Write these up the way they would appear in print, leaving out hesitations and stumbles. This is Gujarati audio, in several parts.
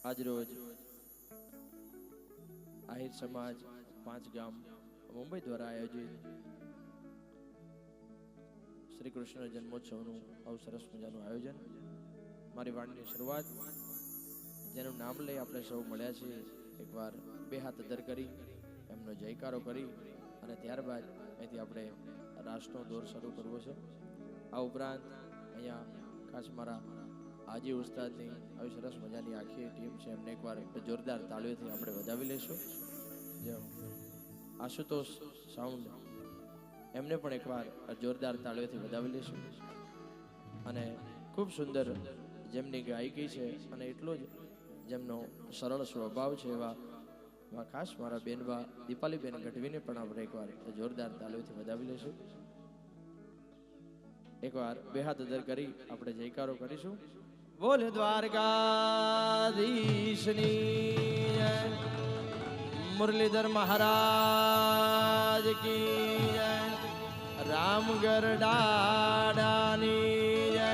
આજ રોજ આહિર સમાજ 5 ગામ મુંબઈ દ્વારા આયોજિત શ્રી કૃષ્ણ જન્મોત્સવનું આવું સરસ મજાનું આયોજન. મારી વાણીની શરૂઆત જેનું નામ લઈ આપણે સૌ મળ્યા છીએ, એકવાર બે હાથ અધર કરી એમનો જયકારો કરી અને ત્યારબાદ અહીંથી આપણે રાસનો દોર શરૂ કરવો છે. આ ઉપરાંત અહીંયા ખાસ મારા આજી ઉસ્તાદની આવી સરસ મજાની આખી ટીમ છે, એમને એકવાર જોરદાર તાળીઓથી આપણે વધાવી લઈશું. જે આશુતોષ સાઉન્ડ એમને પણ એકવાર જોરદાર તાળીઓથી વધાવી લઈશું. અને ખૂબ સુંદર જેમની ગાયકી છે અને એટલો જ જેમનો સરળ સ્વભાવ છે એવા ખાસ મારા બેનબા દીપાલીબેન ગઢવીને પણ આપણે એકવાર જોરદાર તાળીઓથી વધાવી લઈશું. એકવાર બે હાથ અધર કરી આપણે જયકારો કરીશું. બોલ દ્વારકાધીશની જય, મુરલીધર મહારાજ કી જય, રામગર દાદાની જય,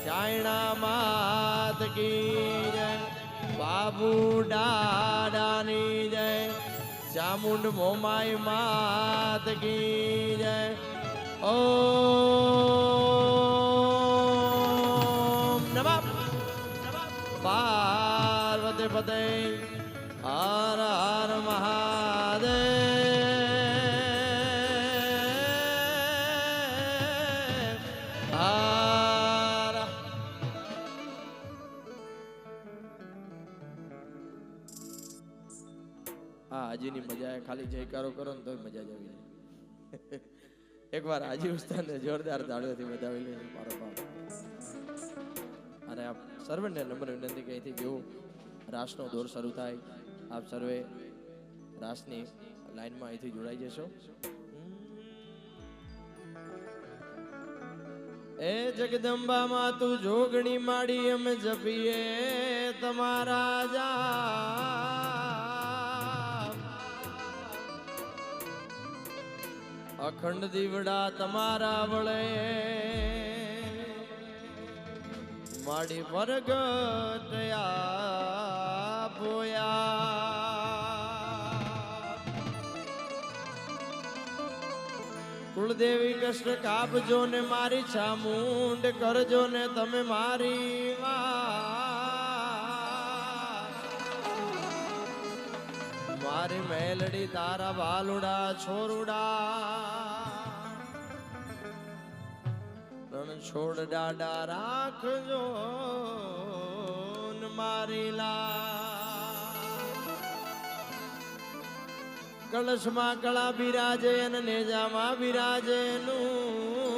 ચાયણા માત કી જય, બાબુ દાદાની જય, ચામુંડ મોમાઈ માત કી જય. ઓમ નમઃ પાર્વતી પતે હર હર મહાદેવ હર. હાજીની મજા ખાલી જયકારો કરો ને તોય મજા જ આવી જાય. એકવાર હાજી ઉસ્તાદને જોરદાર તાળીઓથી વધાવી લઈએ મારો બાપ. અને આપ સર્વને નમ્ર વિનંતી કે અહીંથી જેવું રાસનો દોર શરૂ થાય આપ સર્વે રાસની લાઈનમાં અહીંથી જોડાઈ જશો. એ જગદંબામાં તું જોગણી માડી અમે જપીએ તમારા જા, અખંડ દીવડા તમારા વળે માડી પ્રગટ આપોયા. કુળદેવી કષ્ટ કાપજો ને મારી ચામુંડ કરજો ને તમે મારી મારી મેલડી તારા બાલુડા છોરુડા રણ છોડ ડાડા રાખજો મારી કળશમાં કળા બિરાજે અને નેજામાં બિરાજે નું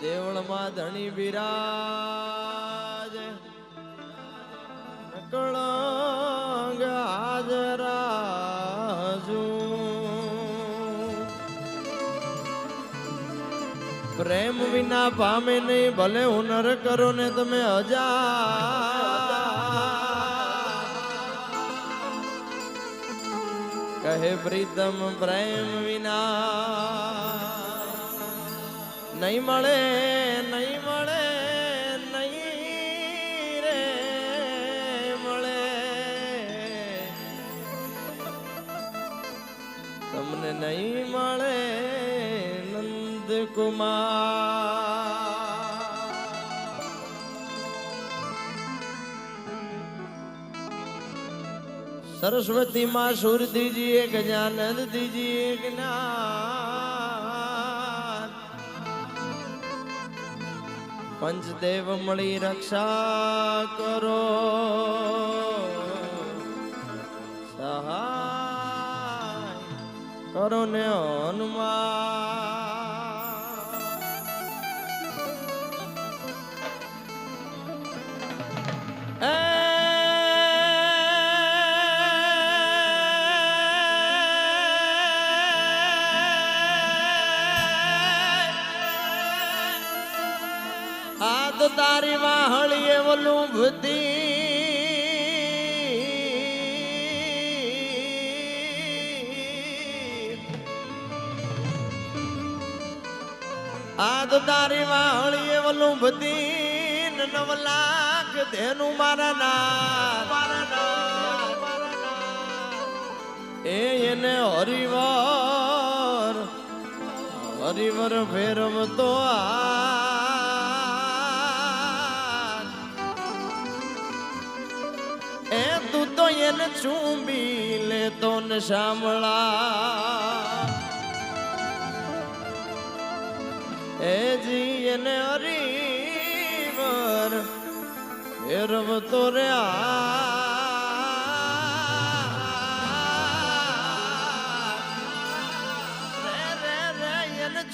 દેવળમાં ધણી બિરાજે કળંગ હાજરાજુ. પ્રેમ વિના પામે નહીં ભલે હુનર કરો ને તમે હજાર, કહે પ્રીતમ પ્રેમ વિના નહીં મળે નહીં મળે નહીં રે મળે. તમને નહીં મળે કુમાર. સરસ્વતી માં સુર દીજીએ ગજાનંદ દીજીએ જ્ઞાન, પંચદેવ મળી રક્ષા કરો સહાય કરો ને હનુમાન. આ તો તારી વાહળીએ ઓલું ભૂતી, આ તો તારી વાહળીએ ઓલું ભૂતી 9 લાખ ધેનું મારા નાથ એને હરિવર હરિવર ફેરવતો એ તું તો એને ચૂંબી લેતો ને સાંભળા એ જી એને હરિવર ફેરવતો રે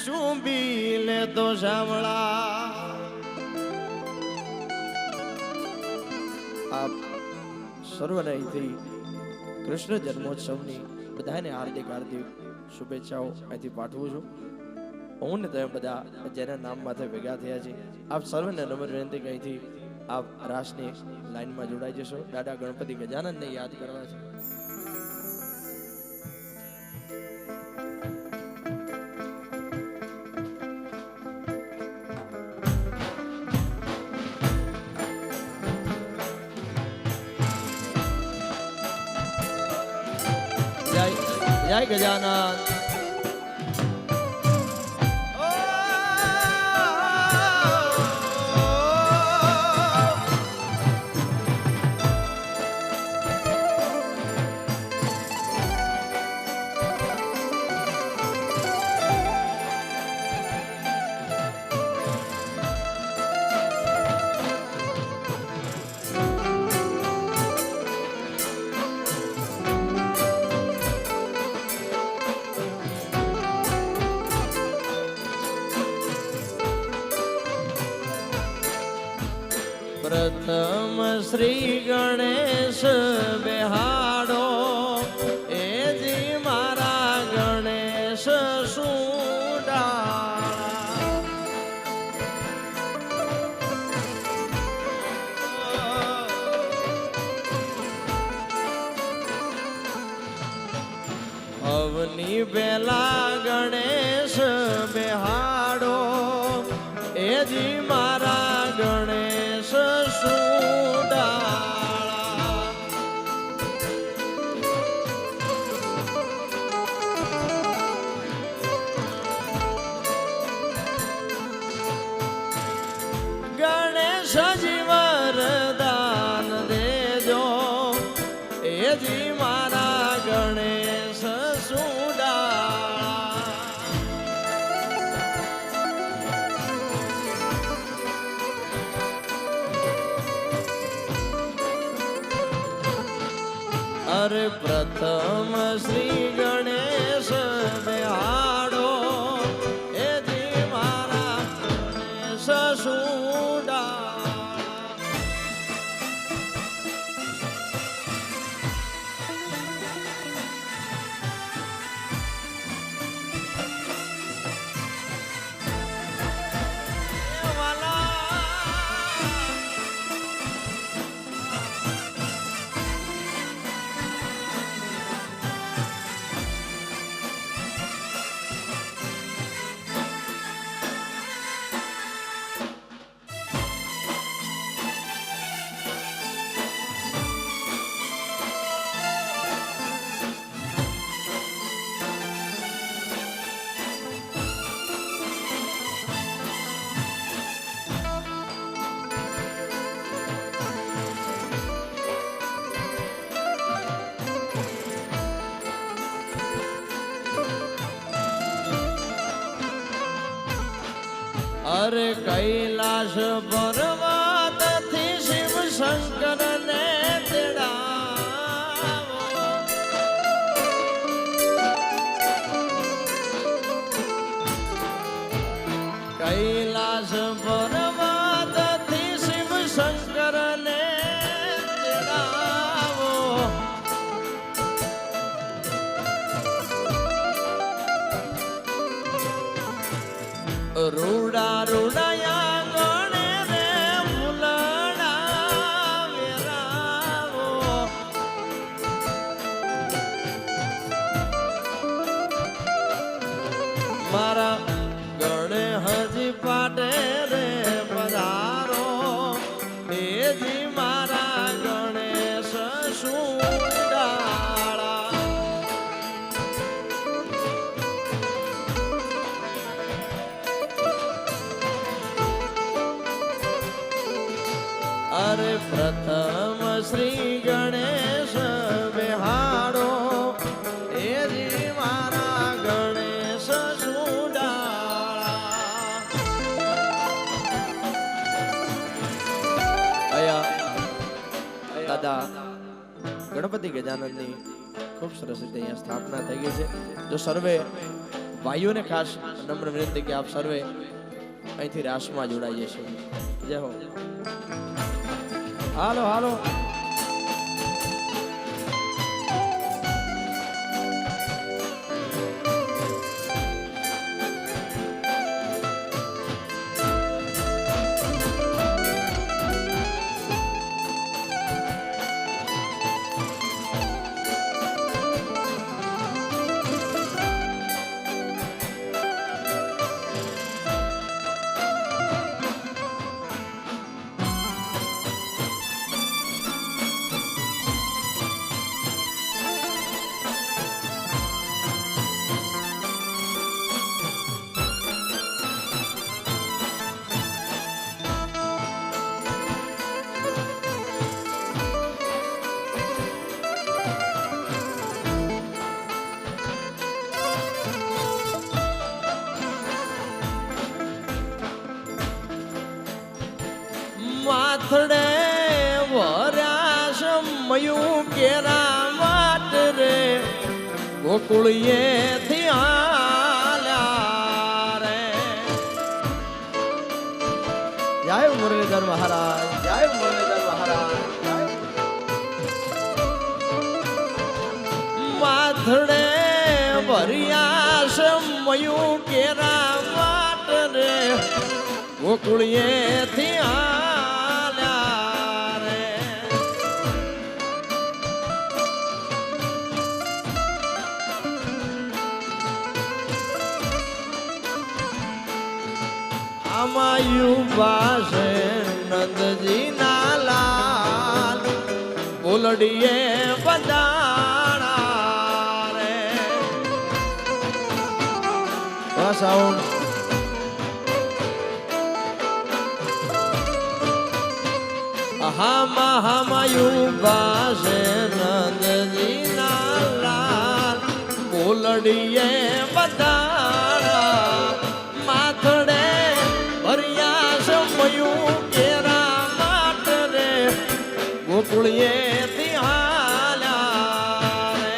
ચૂંબી લે તો સાંભળા. આપ સર્વને અહીંથી કૃષ્ણ જન્મોત્સવની બધાને હાર્દિક હાર્દિક શુભેચ્છાઓ અહીંથી પાઠવું છું. હું ને તમે બધા જેના નામ માથે ભેગા થયા છે આપ સર્વને નમ્ર વિનંતી કે અહીંથી આપ રાસની લાઈનમાં જોડાઈ જશો. દાદા ગણપતિ ગજાનંદને યાદ કરવા છે. જય ગજાનંદ. પ્રથમ શ્રી ગણેશ બેહાડો એ જી મારા ગણેશ સુડાળા. અવની બેલા ગણેશ બેહાડો એ જી મારા ગણેશ સુડાળા. ગણેશજી વરદાન દેજો એ જી મારા ગણેશ સુડાળા. અરે પ્રથમ શ્રી ગણેશ બેહાડો એ જી મારા ગણેશ સુડાળા. અરે કૈલાશ પર્વત થી શિવ શંકર ને તેડાવો. કૈલાશ પર્વત થી શિવ શંકર ને તેડાવો. રૂડા રૂડાયા ગણે રે અરે પ્રથમ શ્રી ગણેશ બેહાડો એ જી મારા ગણેશ સુડાળા. દાદા ગણપતિ ગજાનંદની ખૂબ સરસ રીતે અહીંયા સ્થાપના થઈ ગઈ છે. જો સર્વે ભાઈઓને ખાસ નમ્ર વિનંતી કે આપ સર્વે અહીંથી રાસમાં જોડાઈ જશો. જય હો. હાલો હાલો. માથડે વરાશ મયું કેરા વાટ રે ગોકુળીએ થી આલ્યા રે. જય મુરલીધર મહારાજ, જય મુરલીધર મહારાજ. માથડે વરિયાશ મયું કેરા વાટ રે ગોકુળીએ થી પાસે નંદજી ના લાલ બોલડીએ બજાણા રે. સાઉન્ડ હામાયું પાસે નંદજી ના લાલ બોલડીએ બજાણા. માથડે ગોકુળીએ થી હાલ્યા રે.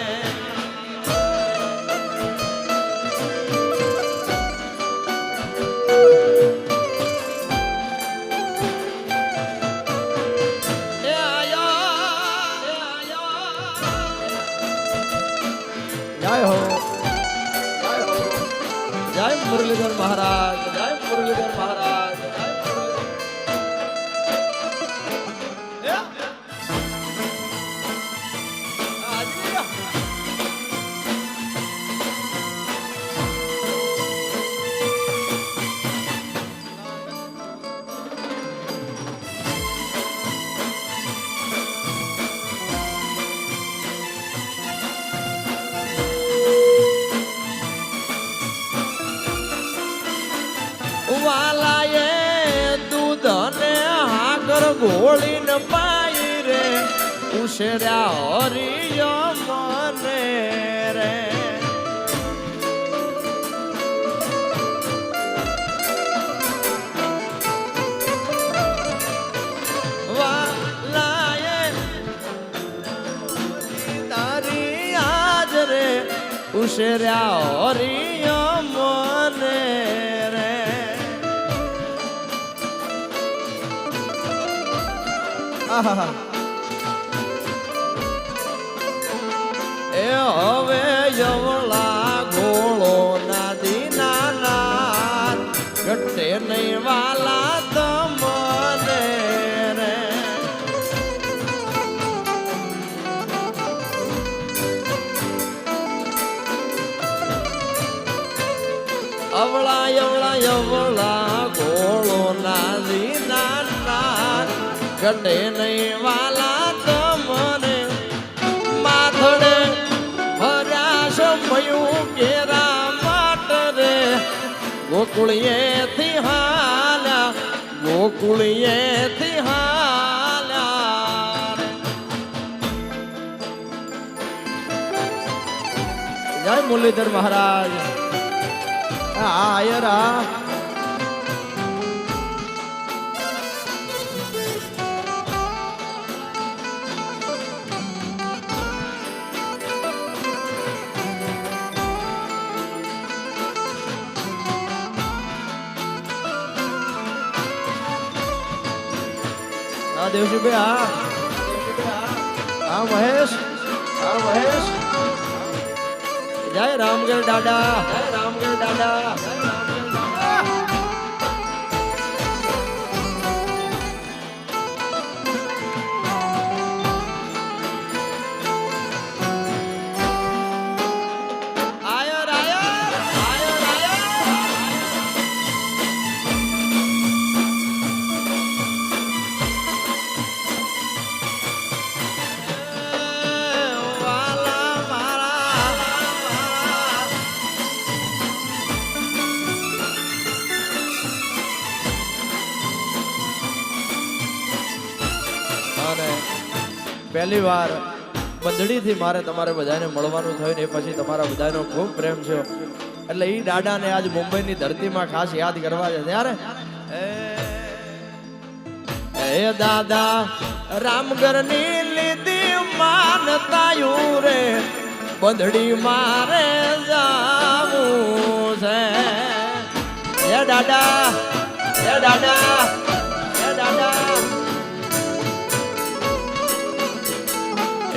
જય હો, જય મુરલીધર મહારાજ, જય મુરલીધર મહારાજ. વાલાએ દૂધ અને હાકર ગોળીને પાઈ રે ઉછેર્યા હરિયો મને રે. વાલાએ તારી આજ રે ઉછેર્યા હરિયો મને રે. એ હવે યવળા ગોળો ના દીના નાથ ઘટે નહીં વાલા તમને રે. અવળા યવળા યવળા ગોળો ના દીના નાથ ઘટે નહીં વાલા તમને. માથડે ભર્યા સમયું કેરા માટ રે ગોકુળીએ થી હાલ્યા, ગોકુળીએ થી હાલ્યા. મુરલીધર મહારાજ આયરા દેવજીભાઈ હા મહેશ જય રામગઢ દાદા પહેલી વાર બંધડીથી મારે તમારે બધાને મળવાનું થયું ને એ પછી તમારા બધાનો ખૂબ પ્રેમ છે એટલે ઈ દાદાને આજ મુંબઈની ધરતીમાં ખાસ યાદ કરવા છે ત્યારે એ દાદા રામગરની લીધી માનતાયું રે બંધડી મારે જાવું છે એ દાદા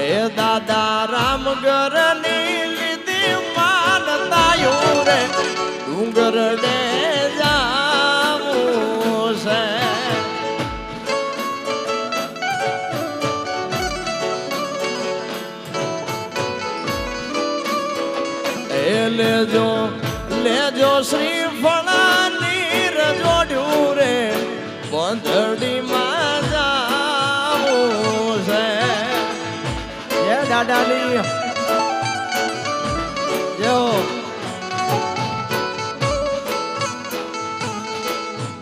એ દાદા રામગરની લીધી માનતાયું રે ડુંગર ને જાવું છે એ લેજો શ્રીફળા નીર જોડ્યું રે બંધડી માં જાવું છે દાદાની જો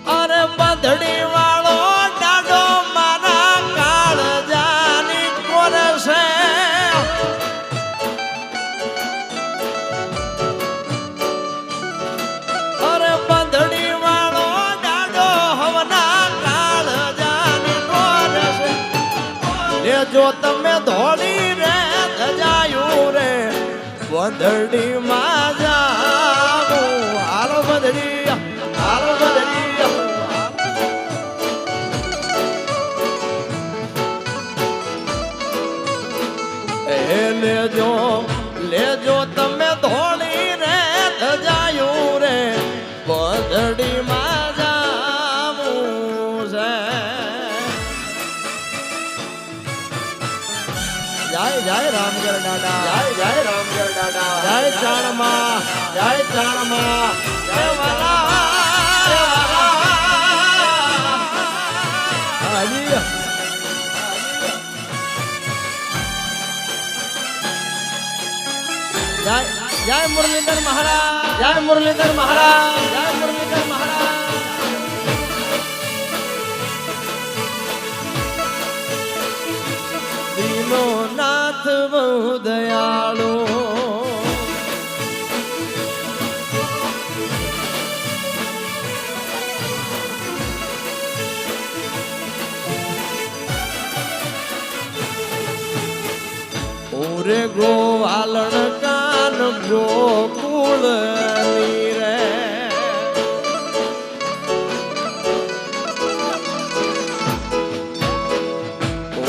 અરે બંધડી વાળો દાડો મારા કાળજાની કોરે છે અરે બંધડી વાળો દાડો હવના કાળજાની કોરે છે લેજો તમે ધોળી બંધડી માં જાવું હાલો બંધડી એ લેજો તમે ધોળી રે જાયું રે બંધડી માં જાવું છે જય રામગઢ દાદા જય રામગઢ દાદા જય ચાણમાં જય વાલા હાજી જય મુરલીધર મહારાજ દીનો નાથ બહુ દયાળુ ઓરે ગોવાલણ કાન ગોકુળ રે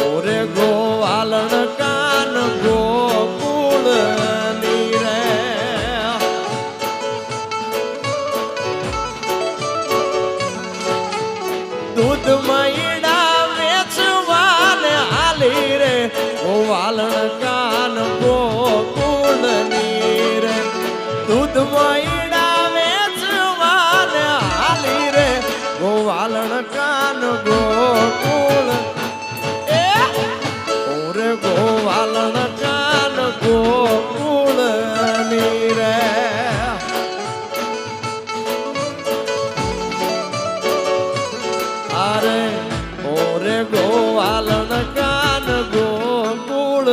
ઓરે ગોવાલણ કાન ગોકુળ રે દૂધ મૈડા વેચવાને હાલી રે ગોવાલણ કાન ગોકુળ રે દૂધ મૈડા વેચવાને હાલી રે ગોવાલણ કાન ગોકુળ ઓરે ગોવાલણ કાન ગોકુળ રે અરે ઓરે ગોવાલણ કાન ગોકુળ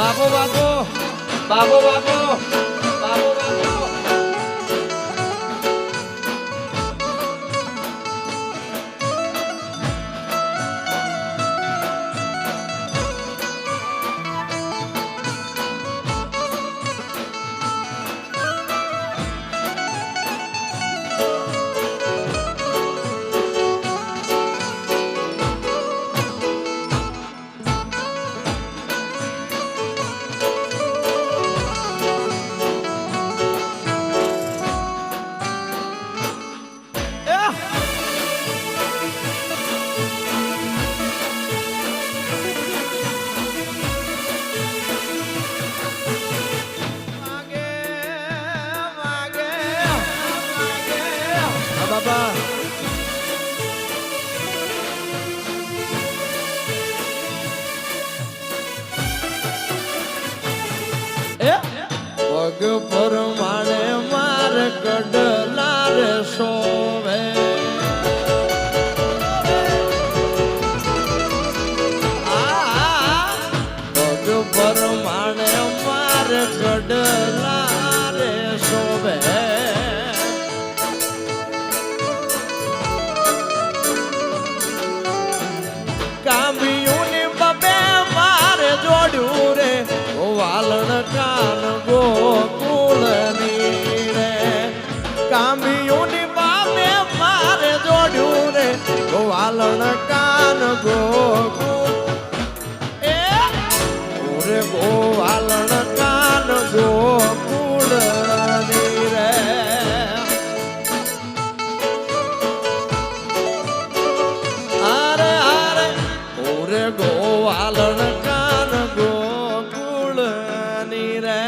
બાબો બાબો બાબો બાબો બાબો બાબો બાબા પગ પર માણે માર કડલા રે સોવે પગ પર માણે માર કડલા રે સોવે કામિયુની બબે મારે જોડ્યું રે વાલણ કાન ગોકુળની રે કામિયુની બાબે મારે જોડ્યું રે વાલણ કાન ગોકુળ એ રે ગોવાલણ કાન ગોકુળની રે ગોવાલણ કાન ગોકુળની રે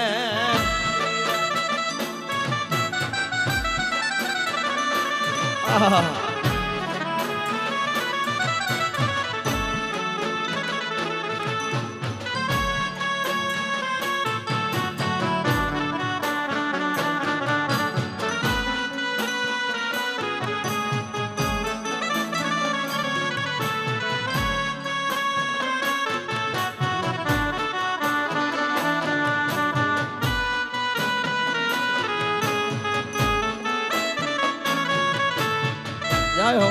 જય હો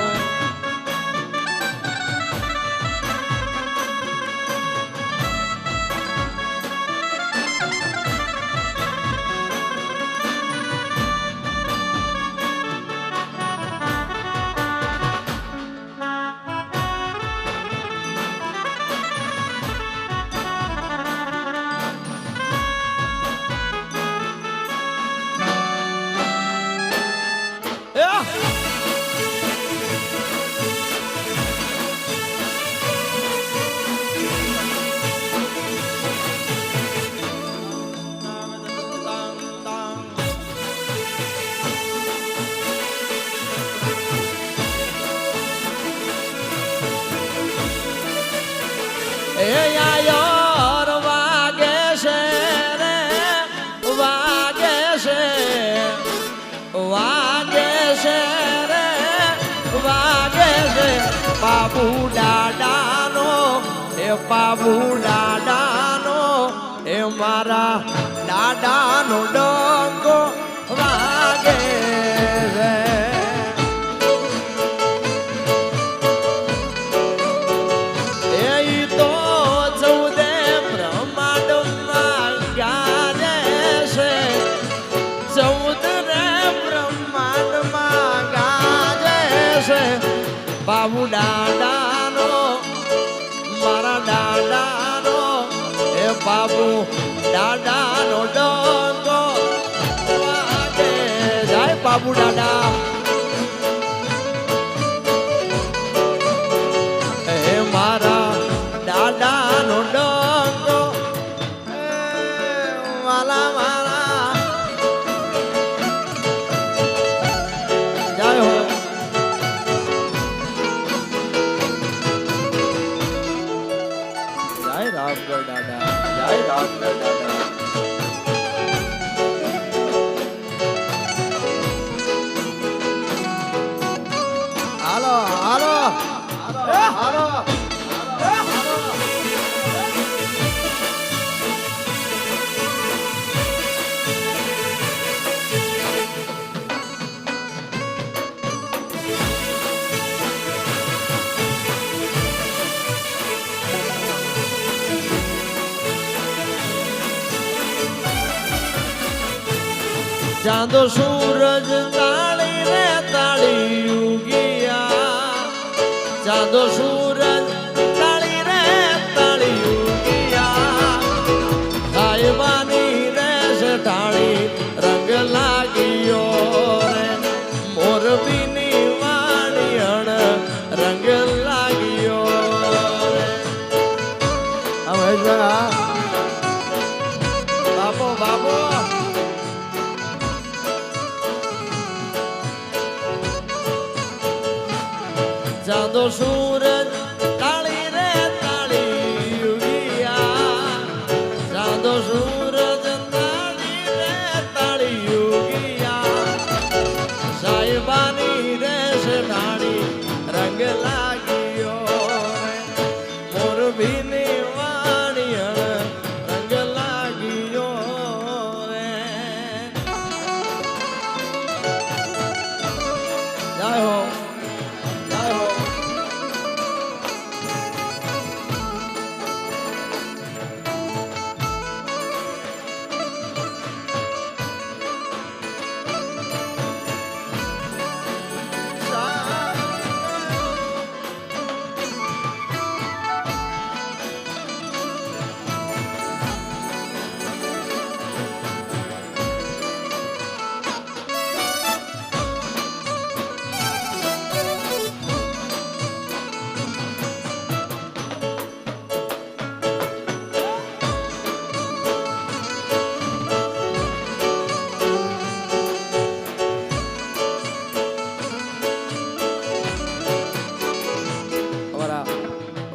યાર વાગે છે રે વાગે છે વાગે છે રે વાગે છે બાબુ દાદાનો એ બાબુ દાદાનો એ મારા દાદાનો ડંકો વાગે છે બાબુ દાદાનો મારા દાદાનો એ બાબુ દાદાનો ડંકો વાગે જાય બાબુ દાદા એ મારા દાદાનો ડંકો વાલા વાલા જાય હો રામગઢ દાદા જય રામગઢ દાદા હાલો હાલો હાલો ચાંદો સૂરજ તાળી રે તાળી ઉગિયા ચાંદો સૂરજ તાળી રે તાળી ઉગિયા સાહેબાની રેસ ઢાળી રંગ લાગ્યો રે મોરબીની વાણિયણ રંગ લાગ્યો રે હવે બાપો બાપો ચાંદો સૂરજ તાળી રે તાળી ઉગિયા ચાંદો સૂરજ તાળી રે તાળી ઉગિયા સાહેબાની રેસ ઢાળી રંગ લાગ્યો મોરબીની વાણિયણ રંગ લાગ્યો જય હો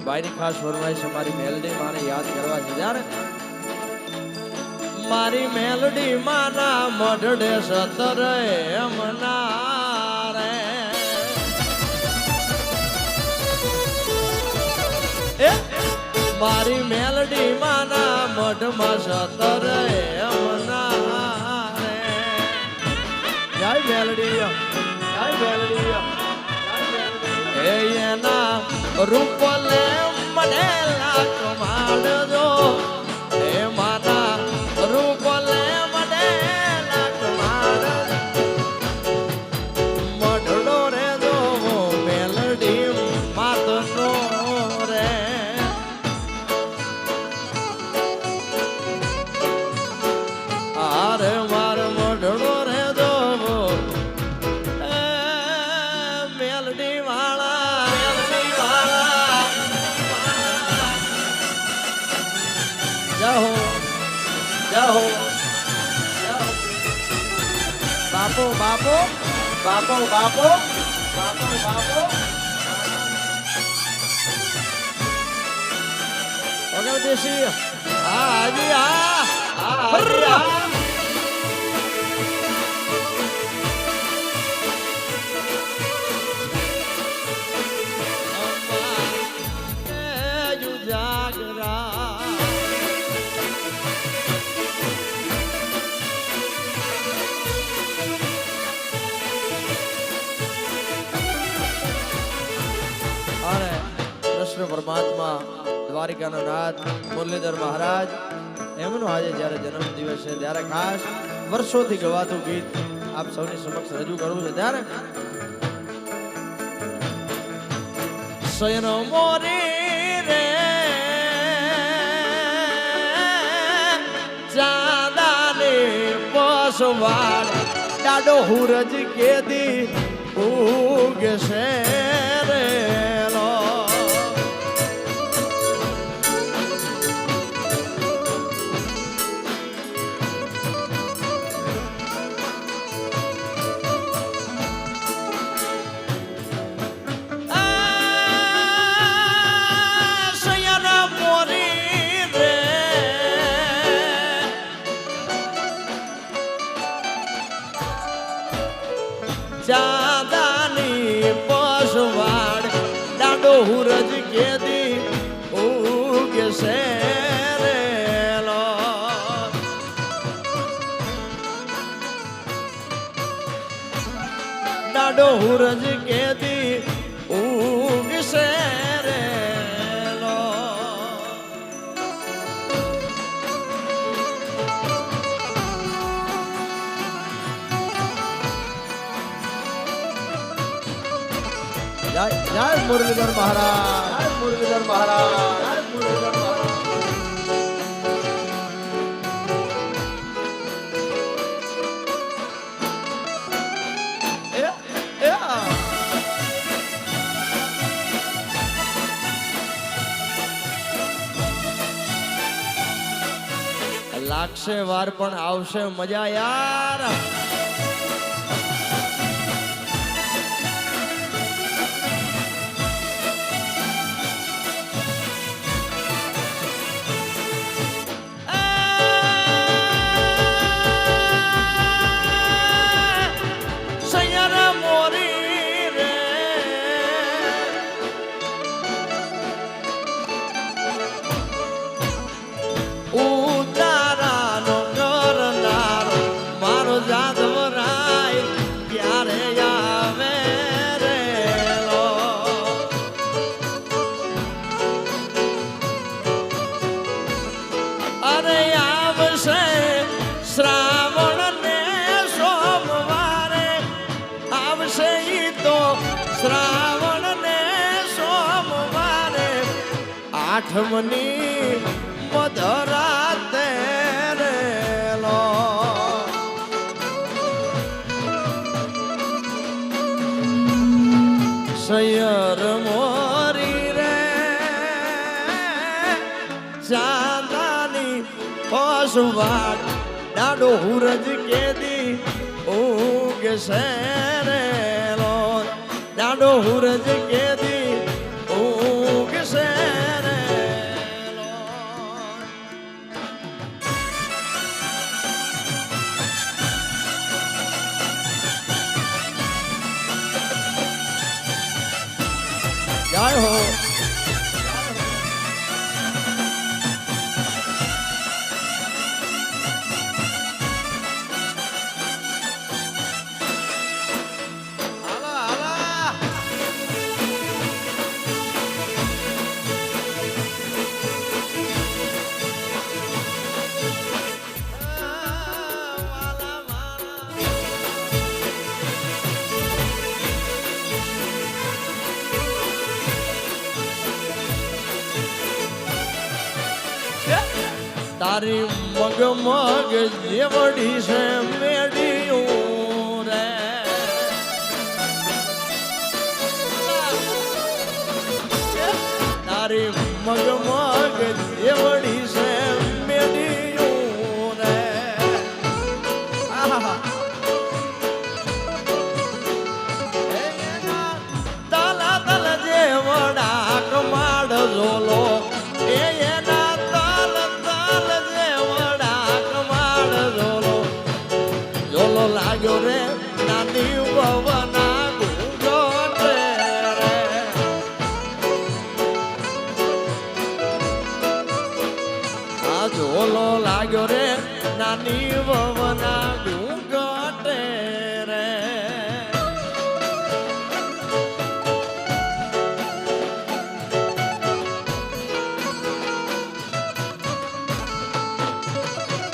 ભાઈની ખાસ ફરમાઈશ મારી મેલડી માને યાદ કરવા છે જ્યારે મારી મેલડી માના મઢડે સતર એમના રે મારી મેલડી માના મઢમાં સતર એમના રે જય મેલડી જય મેલડી એના રૂપ લે મને લાખ માડજો એ માતા રૂપ લે મને લાખ માડ મઢડો રે જો મેલડી માતનો રે આરે માર મઢડો રે જો મેલડી વાળા જાહો જાહો બાપો બાપો બાપો બાપો બાપો બાપો ઓકે દેશી હા હાજી હા હાજી હા કૃષ્ણ પરમાત્મા દ્વારિકાનો નાથ મુરલીધર મહારાજ એમનો આજે જ્યારે જન્મ દિવસ છે ત્યારે ખાસ વર્ષોથી ગવાતું ગીત આપ સૌની સમક્ષ રજૂ કરવું છે ત્યારે શયન મોરી રે ચાંદાની બસવાડ ડાડો હુરજ કેદી ઉગશે રે ચાંદાની પસવાડ ડાડો હુરજ કેદી ઉગશે રેલો ડાડો હુરજ કેદી ઉગશે રેલો જય મુરલીધર મહારાજ, જય મુરલીધર મહારાજ, જય મુરલીધર મહારાજ. લાગશે વાર પણ આવશે મજા યાર. શ્રાવણ ને સોમવારે આવશે ઈ તો શ્રાવણ ને સોમવારે આઠમની મધરાતે રેલો સૈયર મોરી રે ચાંદાની ઓસવાડ ડાડો હુરજ કેદી ઊંઘશે રેલો ડાડો હુરજ કેદી ઊંઘશે રેલો. જય હો. તારી મગ મગ જેવડી છે મેડિયું રે તારી મગ મગ જેવડી છે મેડિયું રે તલા તલ જેવડા કમાડ ઝોલો લાગ્યો રે નાની વવના ગુંગોટે રે આ ઝોલો લાગ્યો રે નાની વવના ગુંગોટે રે.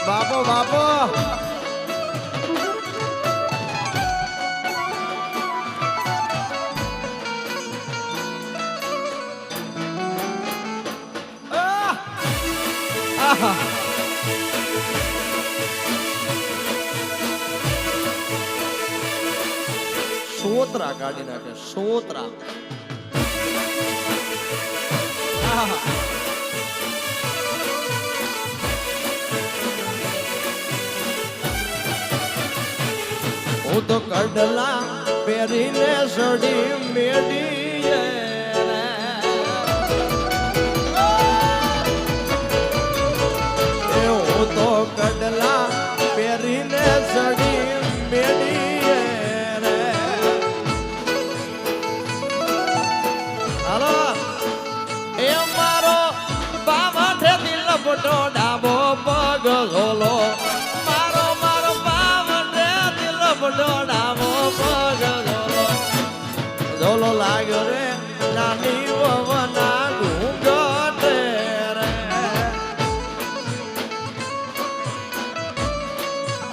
બાપો બાપો સોતરા કાઢી નાખે સોતરા. હું તો કડલા પહેરીને સડી મેડીએ હું તો કડલા પહેરીને સડી મેડીએ રે. હાલો એ મારો બાવાઠે દિલ ફોટો ડાબો પગ ઝોલો મારો મારો બાવાઠે દિલ ફોટો ડાબો પગ ઝોલો ઝોલો લાગ્યો રે નાની વવના ઘૂંઘટે રે.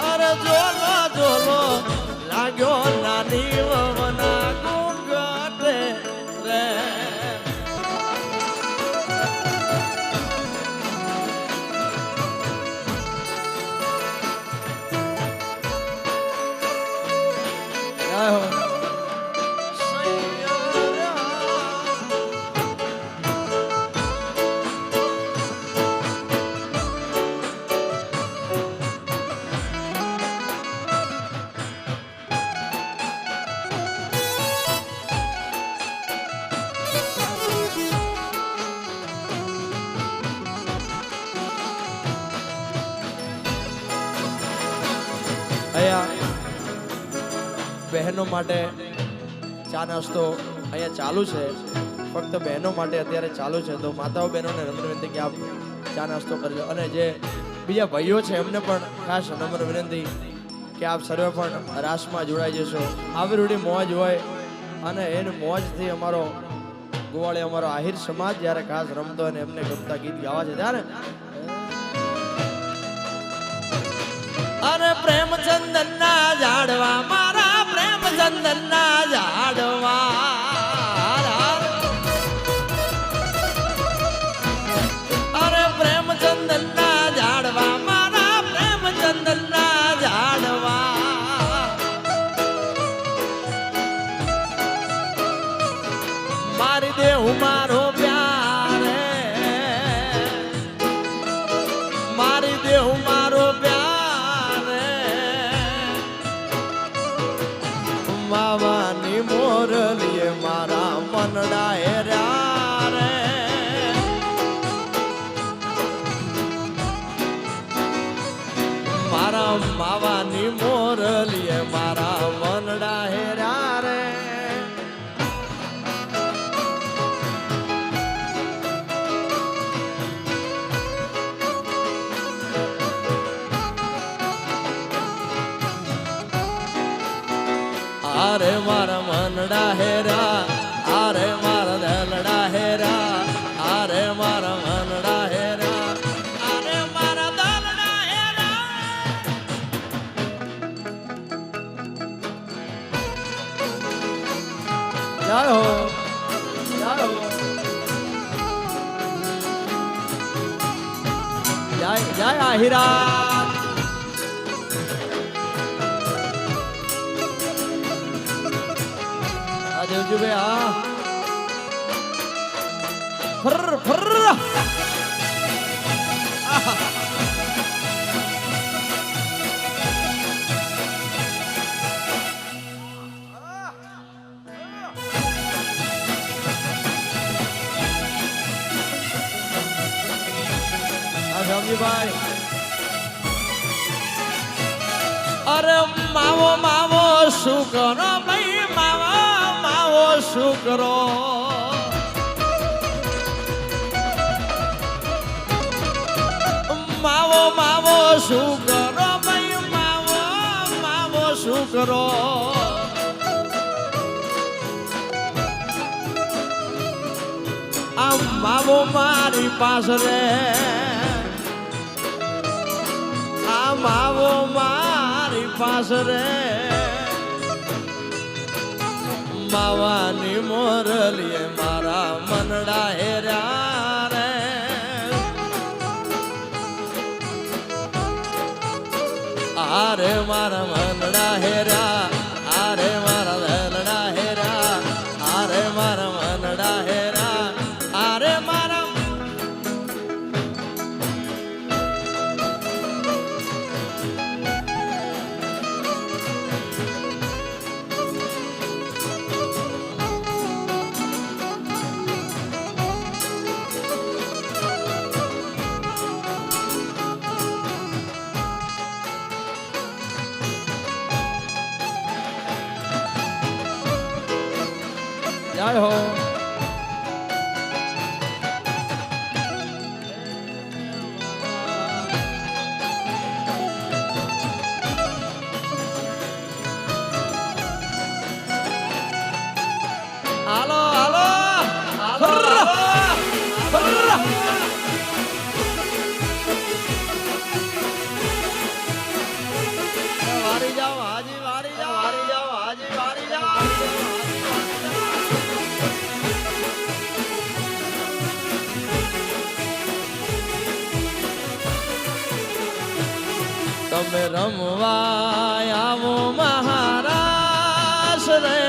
અરે ઝોલો ઝોલો લાગ્યો નાની વવના ઘૂંઘટે બહેનો માટે ચા નાસ્તો અહીંયા ચાલુ છે, ફક્ત બહેનો માટે અત્યારે ચાલુ છે. તો માતાઓ બહેનોને નમ્ર વિનંતી કે આપ ચા નાસ્તો કરજો. અને જે બીજા ભાઈઓ છે એમને પણ ખાસ નમ્ર વિનંતી કે આપ સર્વે પણ રાસમાં જોડાઈ જશો. આવી રૂડી મોજ હોય અને એની મોજથી અમારો ગોવાળે અમારો આહિર સમાજ જ્યારે ખાસ રમતો અને એમને ગમતા ગીત ગાવા છે ત્યારે અરે પ્રેમચંદન ના ઝાડવા મારા પ્રેમચંદન ના ઝાડવા અરે પ્રેમચંદન ના ઝાડવા મારા પ્રેમચંદન ના ઝાડવા મારી દેવ મારો પ્યારે મારી દેવ મારો પ્યારે માવાની મોરલીએ મારા મનડા હેર્યા રે મારા માવાની મોરલીએ મારા મનડા હેર્યા રે આરે મારા મનડા હેરા આરે મારા દલડા હેરા આરે મારા મનડા હેરા આરે મારા દલડા હેરા જય હો જય હો જય જય આહિરા દેવજી ભાઈ ફર ફર ભાઈ અરે માવો માવો શું કરો ભાઈ માવો શું કરો માવો માવો શું કરો ભાઈ માવો શું કરો આ માવો મારી પાસે રે આ માવો મારી પાસે રે માવાની મોરલીએ મારા મનડા હેર્યા રે આરે મારા મનડા હેર્યા આરે મારા દલડા હેર્યા આરે મારા મનડા હેર્યા આરે મારા જય હો હાલો હાલો વારી જાઓ હાજી વારી જાઓ હાજી વારી જાઓ તમે રમવા આવો મહારાજ રે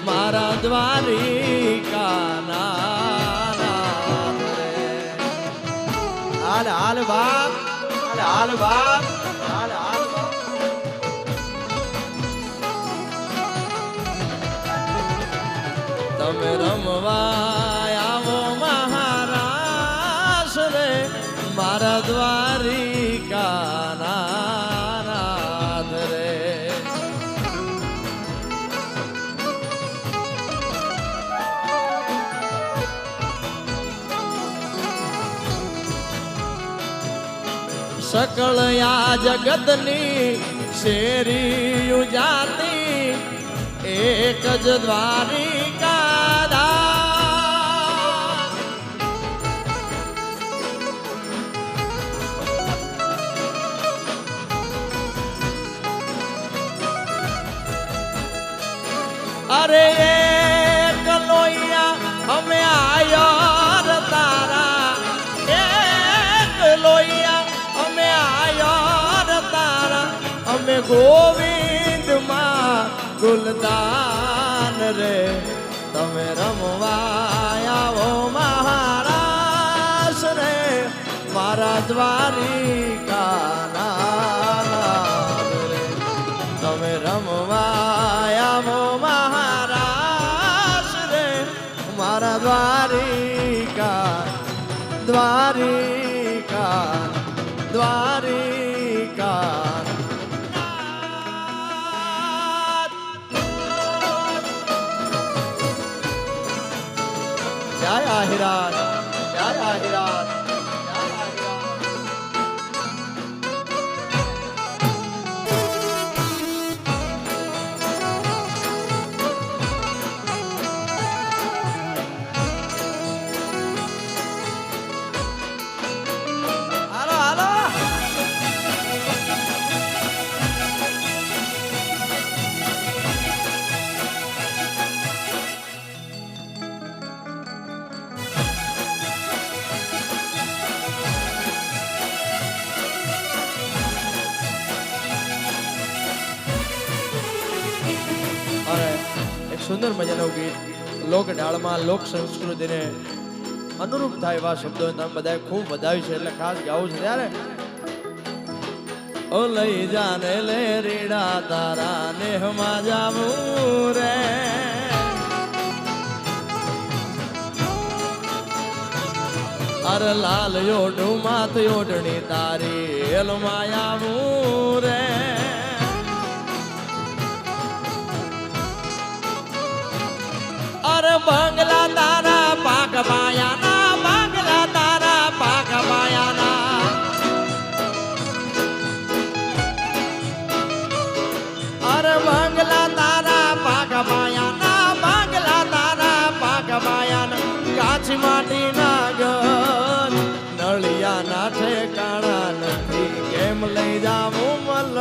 મારા દ્વારિકાના રે હાલ હાલ બાપ હાલ બાપ હાલ હાલ તમે રમવા આવો મહારાજ રે મારા દ્વારિકાના સકળ આ જગતની શેરી જાતી એક જ દ્વારિકા ધામ. અરે એક લોહિયા અમે આયો તારા, એક લોહિયા અમે આયો તારા, અમે ગોવિંદ માં ગુલદાન રે. તમે રમવા આવો મહારાજ રે, મારા દ્વારિકા નાથ રે. તમે રમવા આવો મહારાજ રે, મારા દ્વારિકા દ્વારિકા દ્વારિકા. જય આહિરાજ, જય આહિરાજ, જય આહિરાજ. હાલો હાલો. સુંદર મજાનું ગીત લોક ડાળમાં લોક સંસ્કૃતિને અનુરૂપ થાય એવા શબ્દો તમે બધા ખૂબ વધાવ્યું છે એટલે ખાસ ગાવું છે. ત્યારે ઓ લઈ જાને લે રીડા તારા નેહમાં જાવું રે, અર લાલ યોડું માત યોડણી તારી એલમાં આવું રે. અરે બંગલા તારા પાક પાયાના, બંગલા તારા પાક પાયાના. અરે બંગલા તારા પાક પાયાના, બંગલા તારા પાક પાયાના. કાચી માટીના ઘર નળિયાના ઠેકાણા નથી, કેમ લઈ જાવું મલર.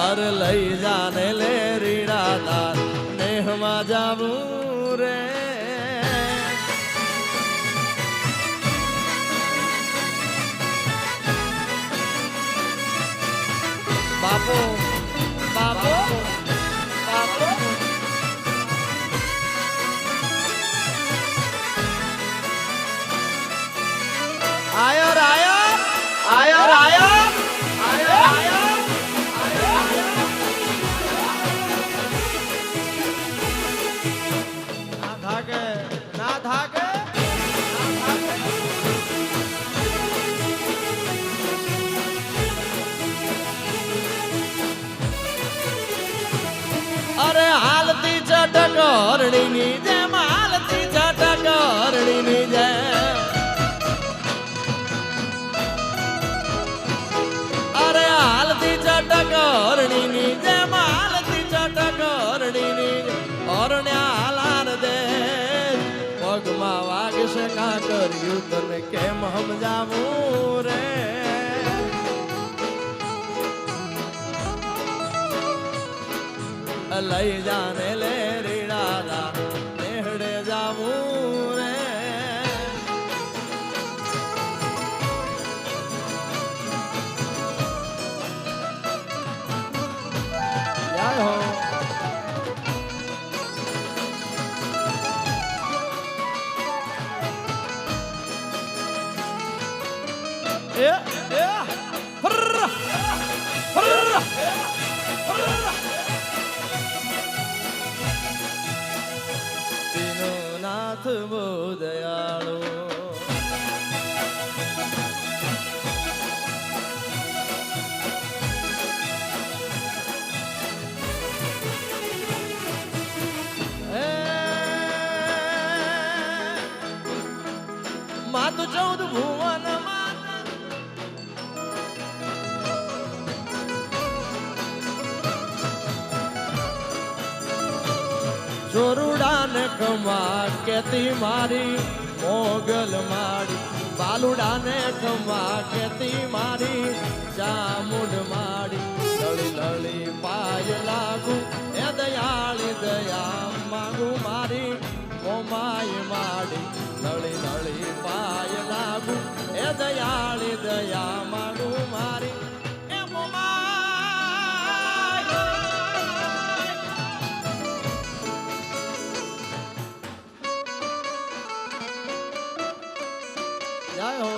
અરે લઈ જાને લે રીડા તાર નેહમાં જાવું રે. બાપુ બાપુ બાપુ આયો આયો આયો આયો આયો આયો. અરે હાલતી ચટક હરણીની જેમ, હાલતી ચટક હરણીની જેમ. અરે હાલતી ચટક હરણીની જેમ, હાલતી ચટક હરણીની જેમ. હરણ્યા હાલાર દે પગમાં વાગશે કા કર્યું તને કેમ સમજાવું રે. લઈ જાને લે રીડા નેહડે જાવું રે. જય હો. એ એ હર હર નાથ બહુ દયાળુ. ચોરુડાને ખમા કેતી મારી મોગલ માડી બાલુડાને ખમા કેતી મારી ચામુંડ માડી લળી લળી પાય લાગુ એ દયાળી દયા માંગુ મારી મોમાય માડી લળી લળી પાય લાગુ એ દયાળી દયા માંગુ મારી એ મોમાય જય હો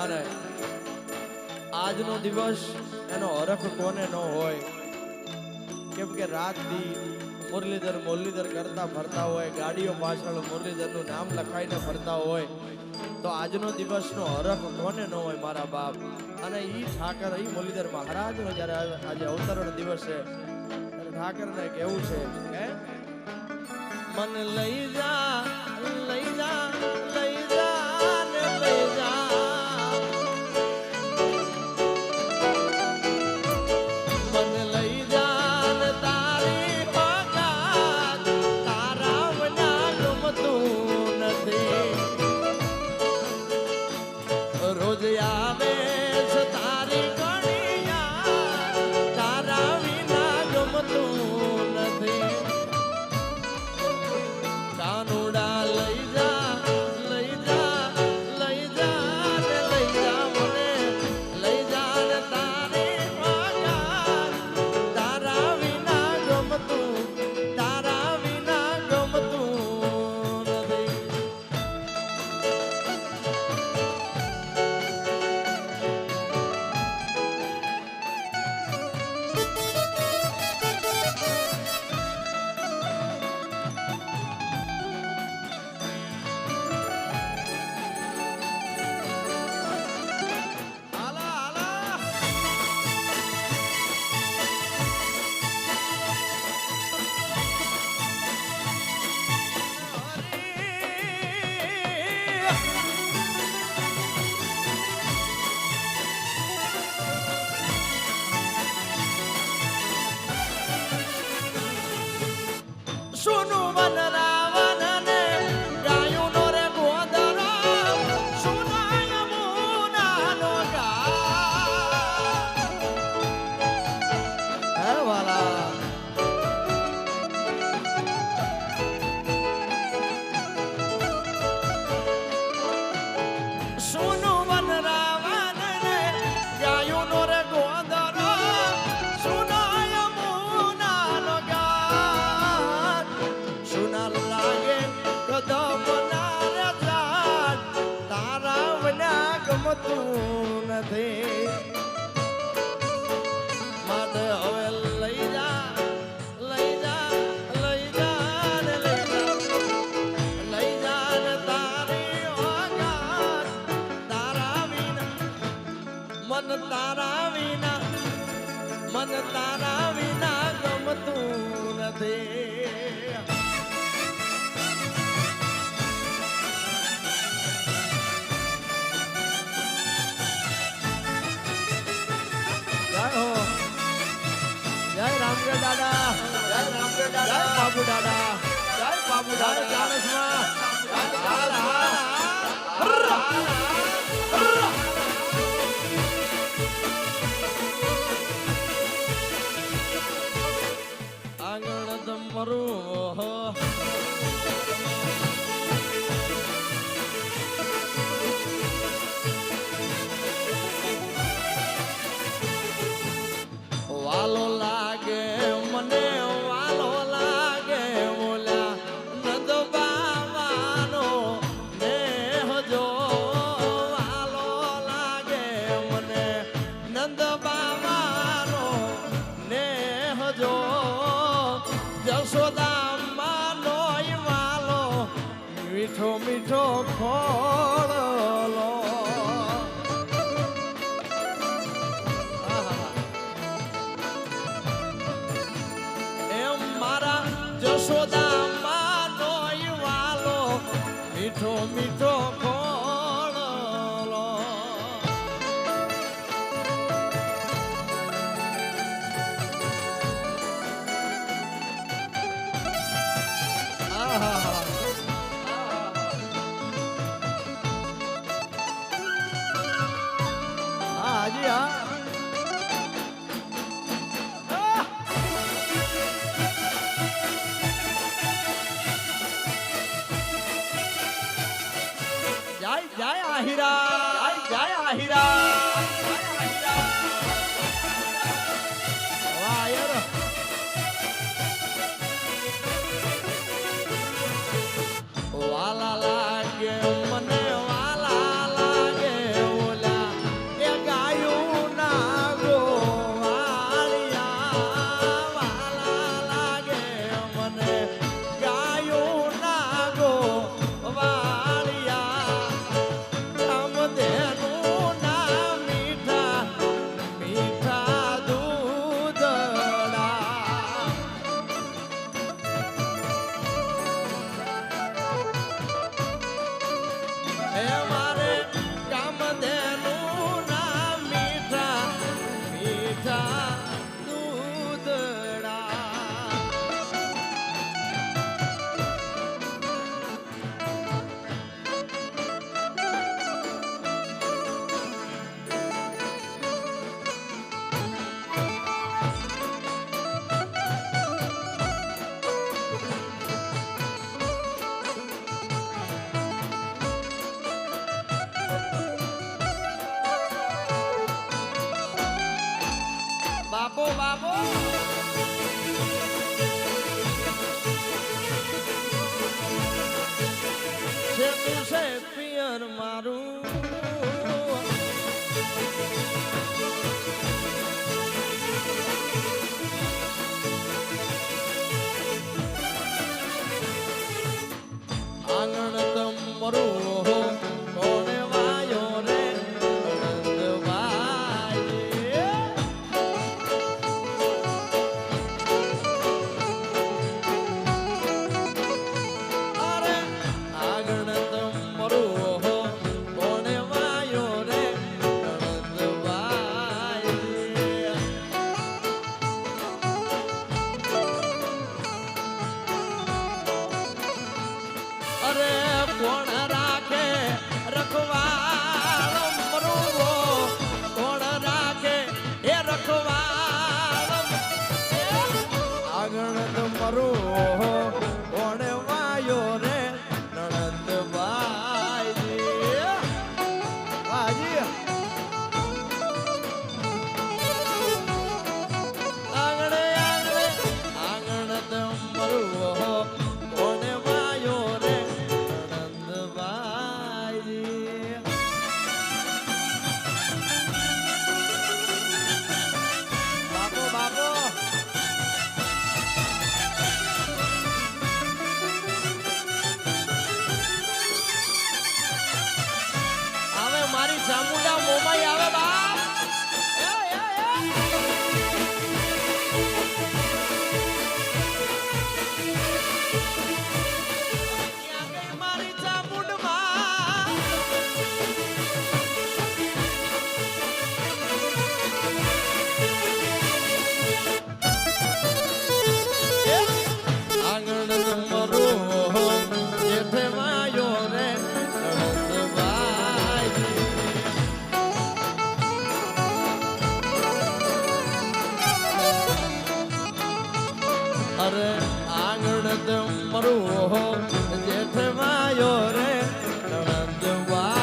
અને આજનો દિવસ એનો હરખ કોને ન હોય કેમ કે રાત દી મુરલીધર કરતા ફરતા હોય ગાડીઓ પાછળ મુરલીધરનું નામ લખાઈને ફરતા હોય તો આજનો દિવસનો હરખ કોને ન હોય મારા બાપ અને ઈ ઠાકર ઈ મુરલીધર મહારાજનો જ્યારે આજે અવતરણ દિવસ છે ત્યારે ઠાકરને કેવું છે કે મન લઈ જા લઈ જા લઈ જા ને લઈ જા રોજ આવે છે તારી ગણિયા તારા વિના ગમતું નથી કાનુડા લઈ જા લઈ જા લઈ જા ને લઈ જા મને લઈ જા ને તારી વગર તારા વિના ગમતું નથી સુનું વન રાવણ ને ગાયું નો રે ગોદરો સુના યમુના નો હે વાલા સુનું વન રાવણ ને ગાયું નો રે ગોદરો સુના યમુના નો સુના લાગે કદમ ના રજાડ તારા વિના ગમતું નથી માટે હવે લઈ જા લઈ જા લઈ જા ને લઈ જા ને તારી વગર તારા વિના મન તારા વિના ગમતું નથી જય રામદેવ દાદા જય રામદેવ દાદા જય બાબુ દાદા જય બાબુ દાદા જાનસમાં આંગણ દમરું વાલો લાગે મને વાલો લાગે બોલ્યા નંદ બાવાનો ને હજો વાલો લાગે મને નંદ બાવાનો ને હજો જશોદામાનો વાલો મીઠો મીઠો ખોળલો એમ મીઠો મીઠો ખોળલો હાજી હા જય જય આહિરા જય આહિરા વાહ યાર વાલા લાગે મને વાલા લાગે ઓલા એ ગાયું ના ગોવાળિયા વાલા લાગે મને ગાયું ના ગોવાળિયા કામધેનું ના મીઠા મીઠા દૂધડા એ મારે કામધેનું ના મીઠા મીઠા દૂધડા બાપો બાપો છે તું છે પિયર મારું આંગણ તમરું કોણે વાયો રે આનંદભાઈ અરે આગળ તમરું કોણે વાયો રે આનંદભાઈ અરે કોણ રાખે રખવાળ મરુવો કોણ રાખે એ રખવાળ આગળ મરુવો કોણ વાયો રે નણંદભાઈ હાજી આંગણે આંગણે આંગણ મરુવો કોણ વાયો રે નણંદભાઈ બાપો બાપો આવે મારી ચામુંડા મોમાઈ આવે બાપ એ, એ, એ. ક્યાં ગઈ મારી ચામુંડમાં આંગણ મરું જેઠે વાયો રે નણંદભાઈ અરે આંગણ મરું જેઠે વાયો રે નણંદભાઈ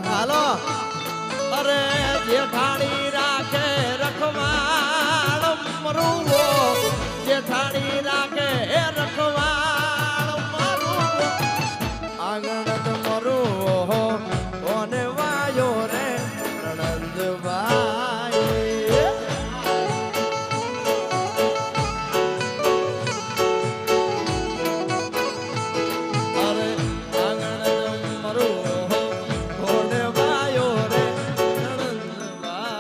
હાલો અરે જેઠાણી રાખે રખવાળ મરુવો જેઠાણી રાખે એ રખવાળ મરુવો આંગણ મરુવો કોને વાયો રે નણંદભાઈ અરે આંગણ મરુવો કોને વાયો રે નણંદભાઈ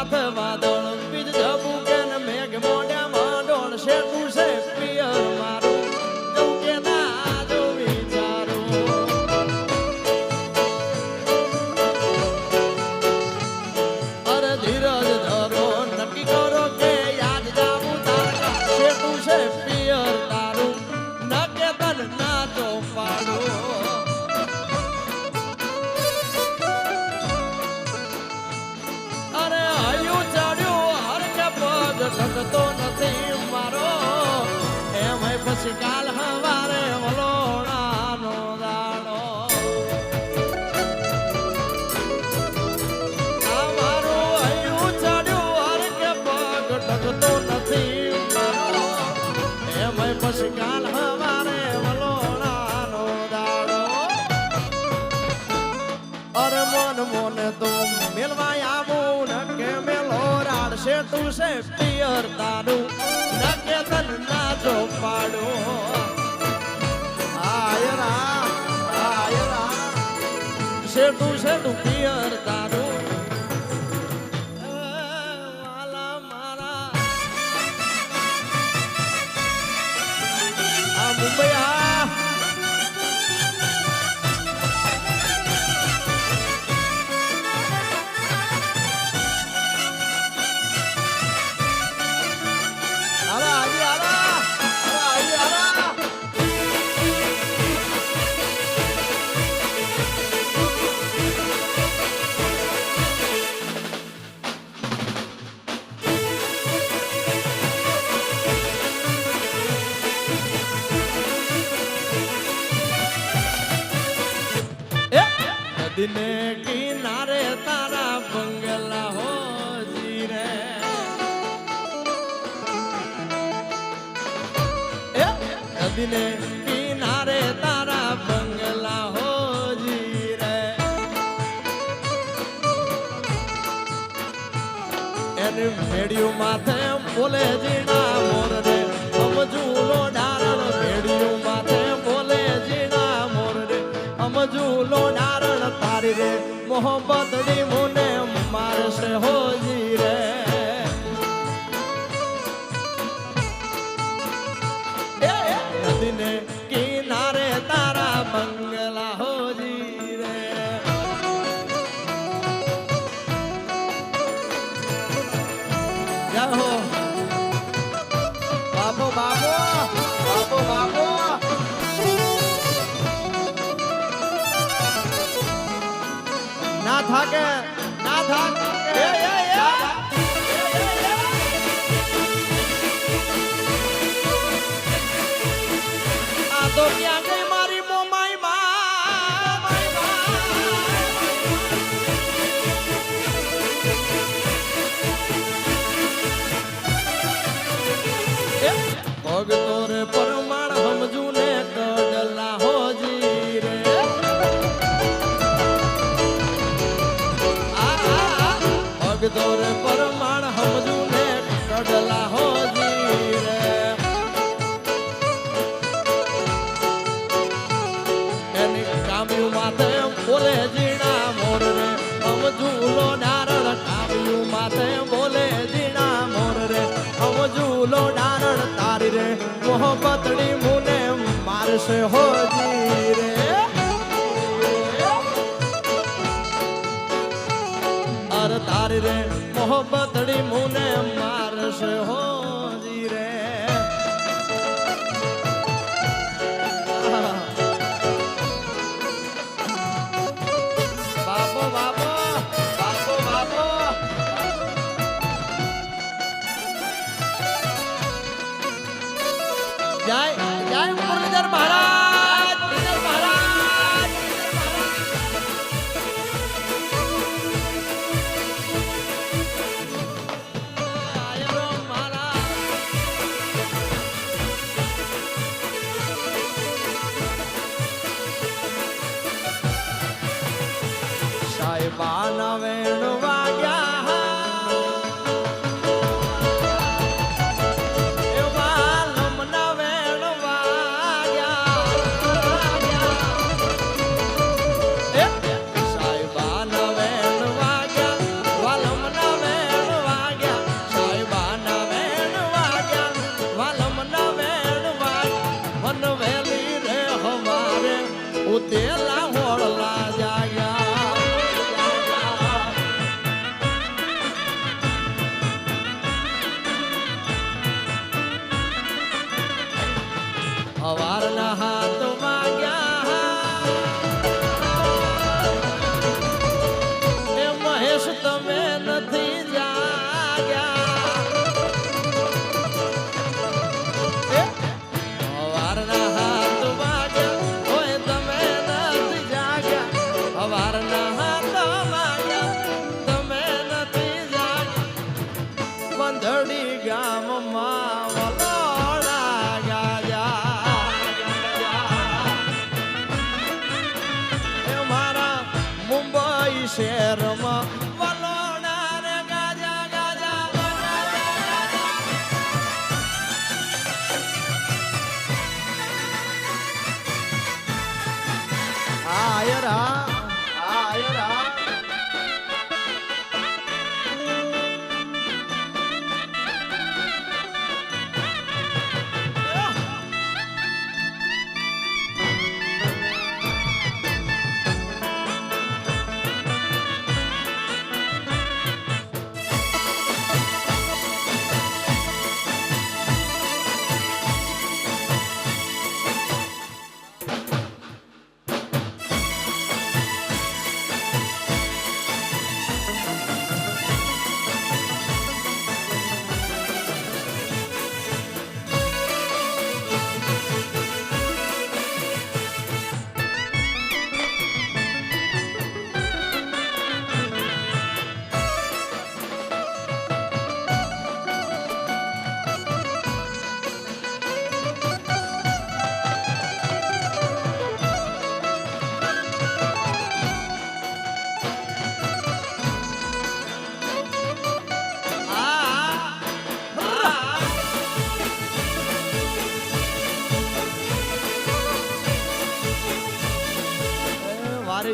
માથે વાદળ બીજ ધબુકે ને મેઘ મોઢા માંડોળ શેઠું છે પિયર મારું જવું કે ના જો વિચારું અરે ધીરજ ધરો નક્કી કરો કે યાદ જાવું તારા શેઠું છે પિયર તારું ન કે તન ના તો પાડું ઠકતો નથી મારો એમ પછી કાલ હવારે વલોણાનો દાડો આ મારું હૈયું ચડ્યું હર કે પગ ઠકતો નથી મારો એમ પછી કાલ હવારે વલોણાનો દાડો અરે મન મોને તો મેલવા આવું ન કે મેલો રાડશે તું છે પિયર તારું નકે તન ના જો પાડું આયરા શેઠું પિયર તારું વાલા મારા આ મુંબઈ દિને કિનારે તારા બંગલા હો જીરે દિને કિનારે તારા બંગલા હો જીરે એની મેડિયું માથે બોલે જીણા મોર રે સમજૂલો ડારણ મેડિયું માથે બોલે જીણા મોર રે સમજૂલો ડારણ તારી રે મોહબ્બતડી મુને મારશે હોજી રે નદીને કિનારે તારા બંગલા હોજી રે જાહો બાબો બાબો બાબો બાબો ના થાકે ના થાકે આ તો ક્યાં ગઈ મારી મોમાઈ ભગતો રે પરમાણ સમજુ ને કડલા હોજી રે ભગતો રે પરમાણ સમજુ ને કડલા હોજી રે એની કામ્યું માથે બોલે જીણા મોર રે સમજુલો નારણ કામ્યું માથે બોલે જીણા મોર રે સમજુલો નારણ તારી રે મોહબ્બતડી મુને મારશે હોજી રે અરે તારી રે મોહબ્બતડી મુને મારશે હોજી રે બાબો બાબો બાબો બાબો જય જય મુરલીધર મહારાજ મહારાજ સાહેબાના વેણ વાગ્યા એવા લમના વેણ વાગ્યા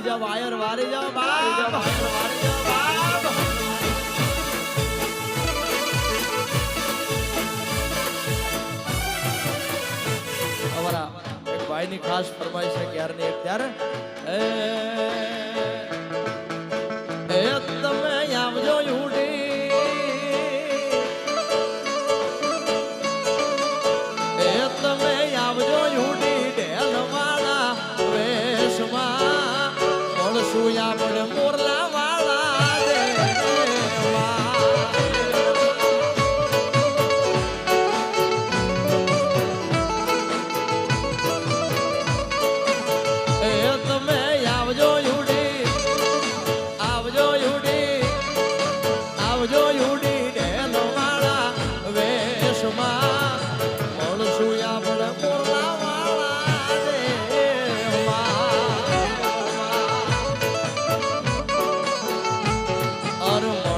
જા વાયર વારી જા બાપ વારી જા બાપ અમારા એક ભાઈની ખાસ ફરમાઈશ છે ક્યારની એક ત્યારે એ તમે આવજો યુડી એ તમે આવજો યુડી ઢેલવાળા વેશમાં મળશું આપણે મોરલા વાળા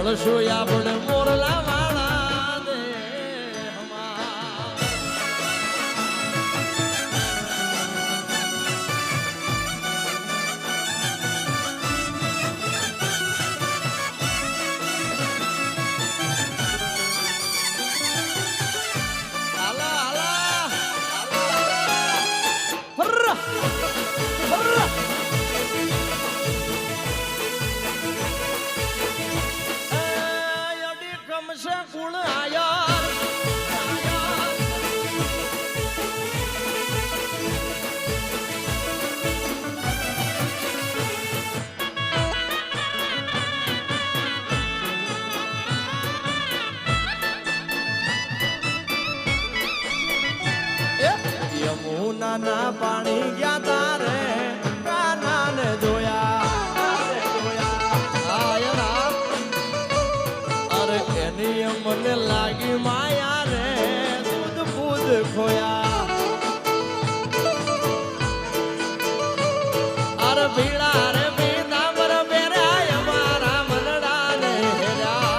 મળશું આપણે મોરલા વાળા દે આલા આલા હર્રા હર્રા से गुण आया यमुना ना पानी गया तारे काना ने जोया મને લાગી માયા રે દૂધ બૂધ ખોયા અરે ભીડા રે પીતાંબર બેરાય મારા મનડા ને હેરા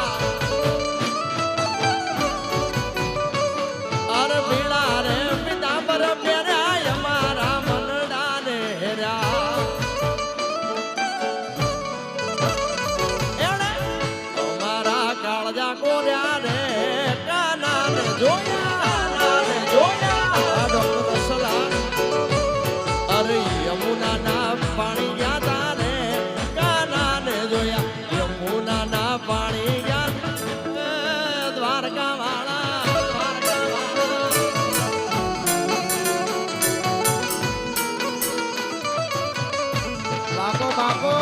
અરે ભીડા રે પીતાંબર બેરાય મારા મનડા ને હેરા અમારા કાળજા કોર્યા અરે યમુના ના પાણી ગયા તારે કાના ને જોયા યમુના ના પાણી ગયા દ્વારકા વાળા બાપો બાપો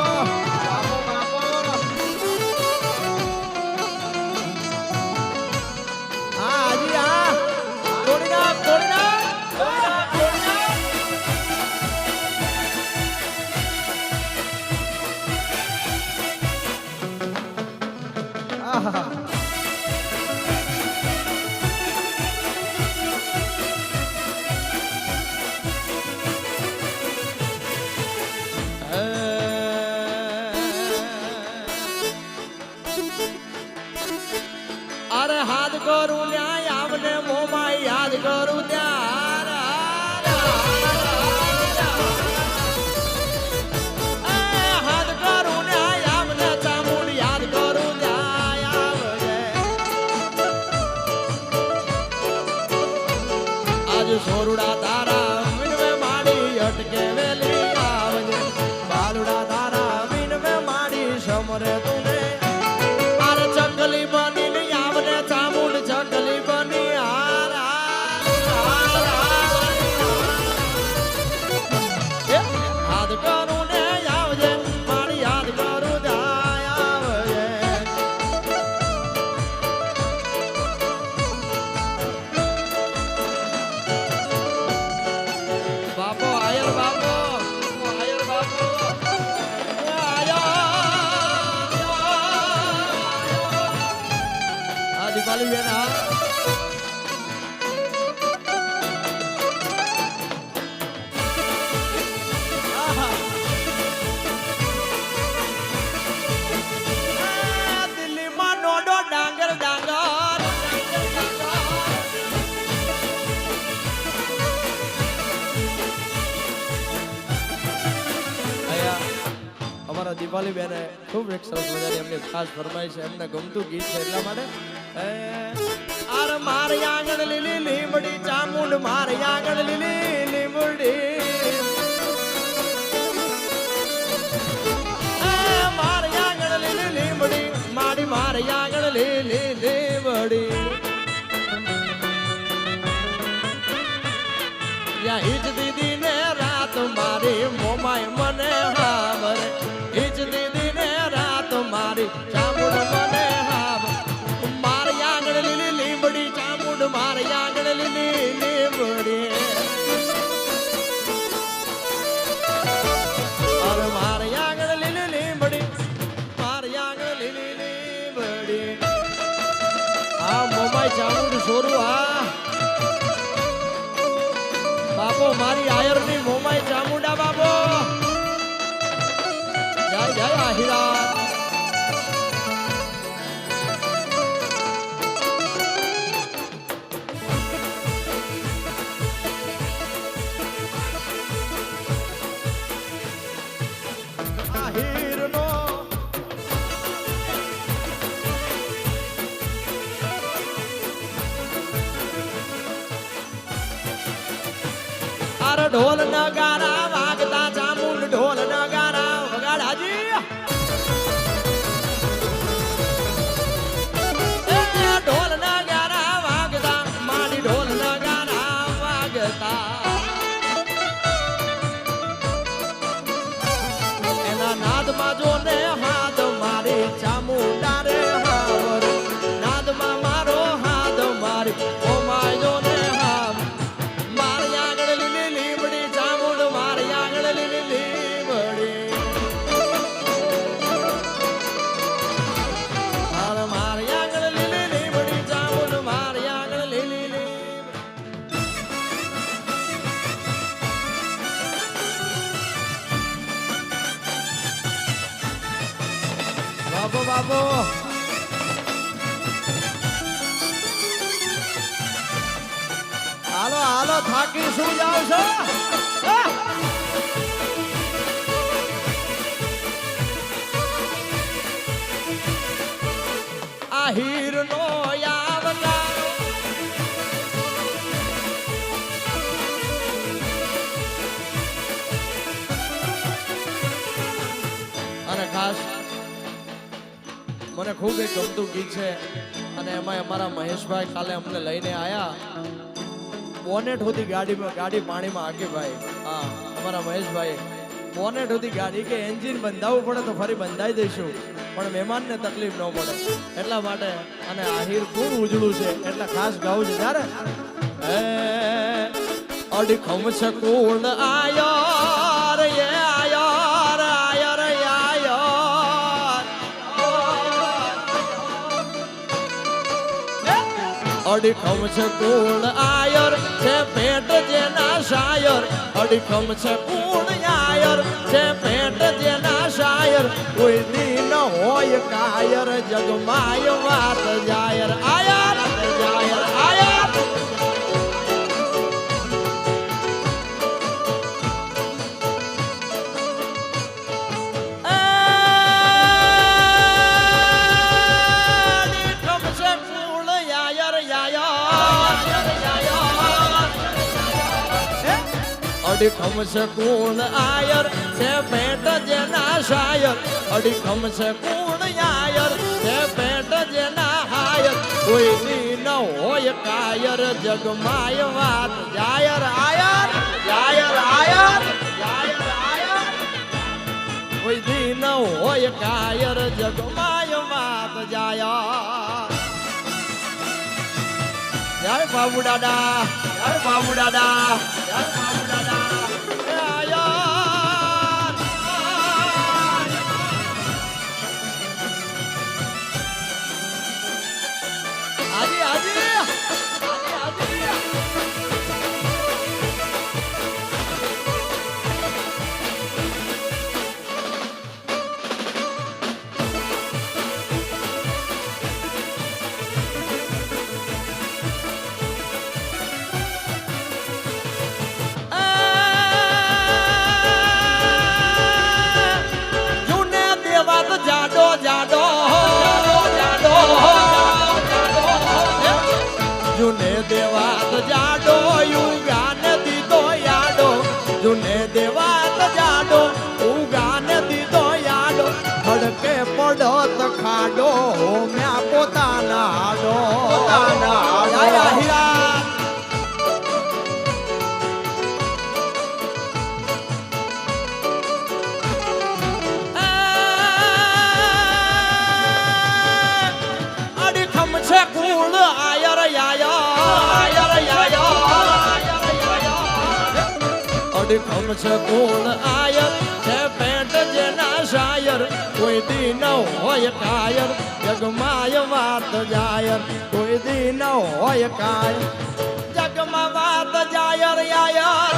અરે હાથ કરું ન્યાય આવને મોમાં યાદ કરું ત્યાં હાથ કરું ન્યાય આવને ચામુંડ યાદ કરું ત્યાં આજ સોરુડા તારા વિનવે માડી અટકે વેલી આવજે બાલુડા તારા વિનવે માડી સમરે તુને અરે ચકલી બની ચામુંડ ચકલી બની યાદ કરું ને આવજે મારી યાદ કરું જાય આવજે બાપો આયર બાપો આયર બાપો દીપાલી બેન દિલ્હીમાં નોડો ડાંગર ડાંગર રૂપાલી બેને ખૂબ એક સરસ મજાની એમની ખાસ ફરમાઈશ છે, એમને ગમતું ગીત છે એટલા માટે આર મારે આંગણ લીલી લીમડી ચામુંડ મારે આંગણ લીલી લીમડી મારે આંગણ લીલી લીમડી મારી મારે આંગણ લીલી લીમડી ઈજ દીદી ને રાત મારી મોમાય મને હાવર ઈજ દીદી ને રાત મારી ચામુંડ મને હાવર મારી આંગણ લીલી લીમડી ચામુંડ મારી આંગણ લીલી લીમડી અરે મારી આંગણ લીલી લીમડી મારી આંગણ લીલી લીમડી આ મોમાય ચામુંડ છોરું આ બાપો મારી આયર ની મોમાઈ ચામુંડા બાપો જય જય આહિરા આહિર નો ઢોલ નગારા વાગતા ચામુંડ ઢોલ નગારા વગાડાજી ઢોલ નગારા વાગતા મારી ઢોલ નગારા વાગતા એના નાદમાં જો ને હાથ મારી ચામુંડા રે હાવર નાદમાં મારો હાથ મારી ઓમાય જો ને હાવ મારી આગળ લીલી લીમડી ચામુંડ મારી આગળ લીલી લીમડી મારી આગળ લીલી લીમડી ચામુંડ મારી આગળ લીલી લીમડી બાબો બાબો હાલો હાલો થાકી શું જાવ છો આહિર નો આવતા અને ખાસ મને ખૂબ એક ગમતું ગીત છે અને એમાં અમારા મહેશભાઈ કાલે અમને લઈને આયા બોનેટ સુધી ગાડી પાણીમાં આગે ભાઈ હા અમારા મહેશભાઈ બોનેટ સુધી ગાડી કે એન્જિન બંધાવવું પડે તો ફરી બંધાઈ દઈશું પણ મહેમાનને તકલીફ ન પડે એટલા માટે અને આહિર ખૂબ ઉજળું છે એટલે ખાસ ગાવું છે ત્યારે અડખમ છે કુળ આયર એ આયર આયર આયર અડખમ છે કુળ આયર છે પેટ જેના શાયર અડખમ છે કુળ આયર છે પેટ જેના શાયર કોઈ દિન હોય કાયર જગમાય વાત જાયર આયર જાયર આયર અડીખમ છે કુણ આયર છે પેટ જેના શાયર અડીખમ છે કુણ આયર છે પેટ જેના હાયર કોઈ દી ન હોય કાયર જગમાય વાત Dzire Iyer Dzire Iyer Dzire Iyer કોઈ દી ન હોય કાયર જગમાય વાત જાયર જય બાબુ દાદા જય બાબુ દાદા જય બાબુ દાદા આજી આજી હાડો પોતાના હાડો. જય હીરા અડીખમ છે કુળ આયર અડીખમ છે કુળ આયર છે પેન્ટ જેના શાયર કોઈ દી ન હોય કાયર જગમાય વાત જાયર કોઈ દી ન હોય કાયર જગમાં વાત જાયર યાયર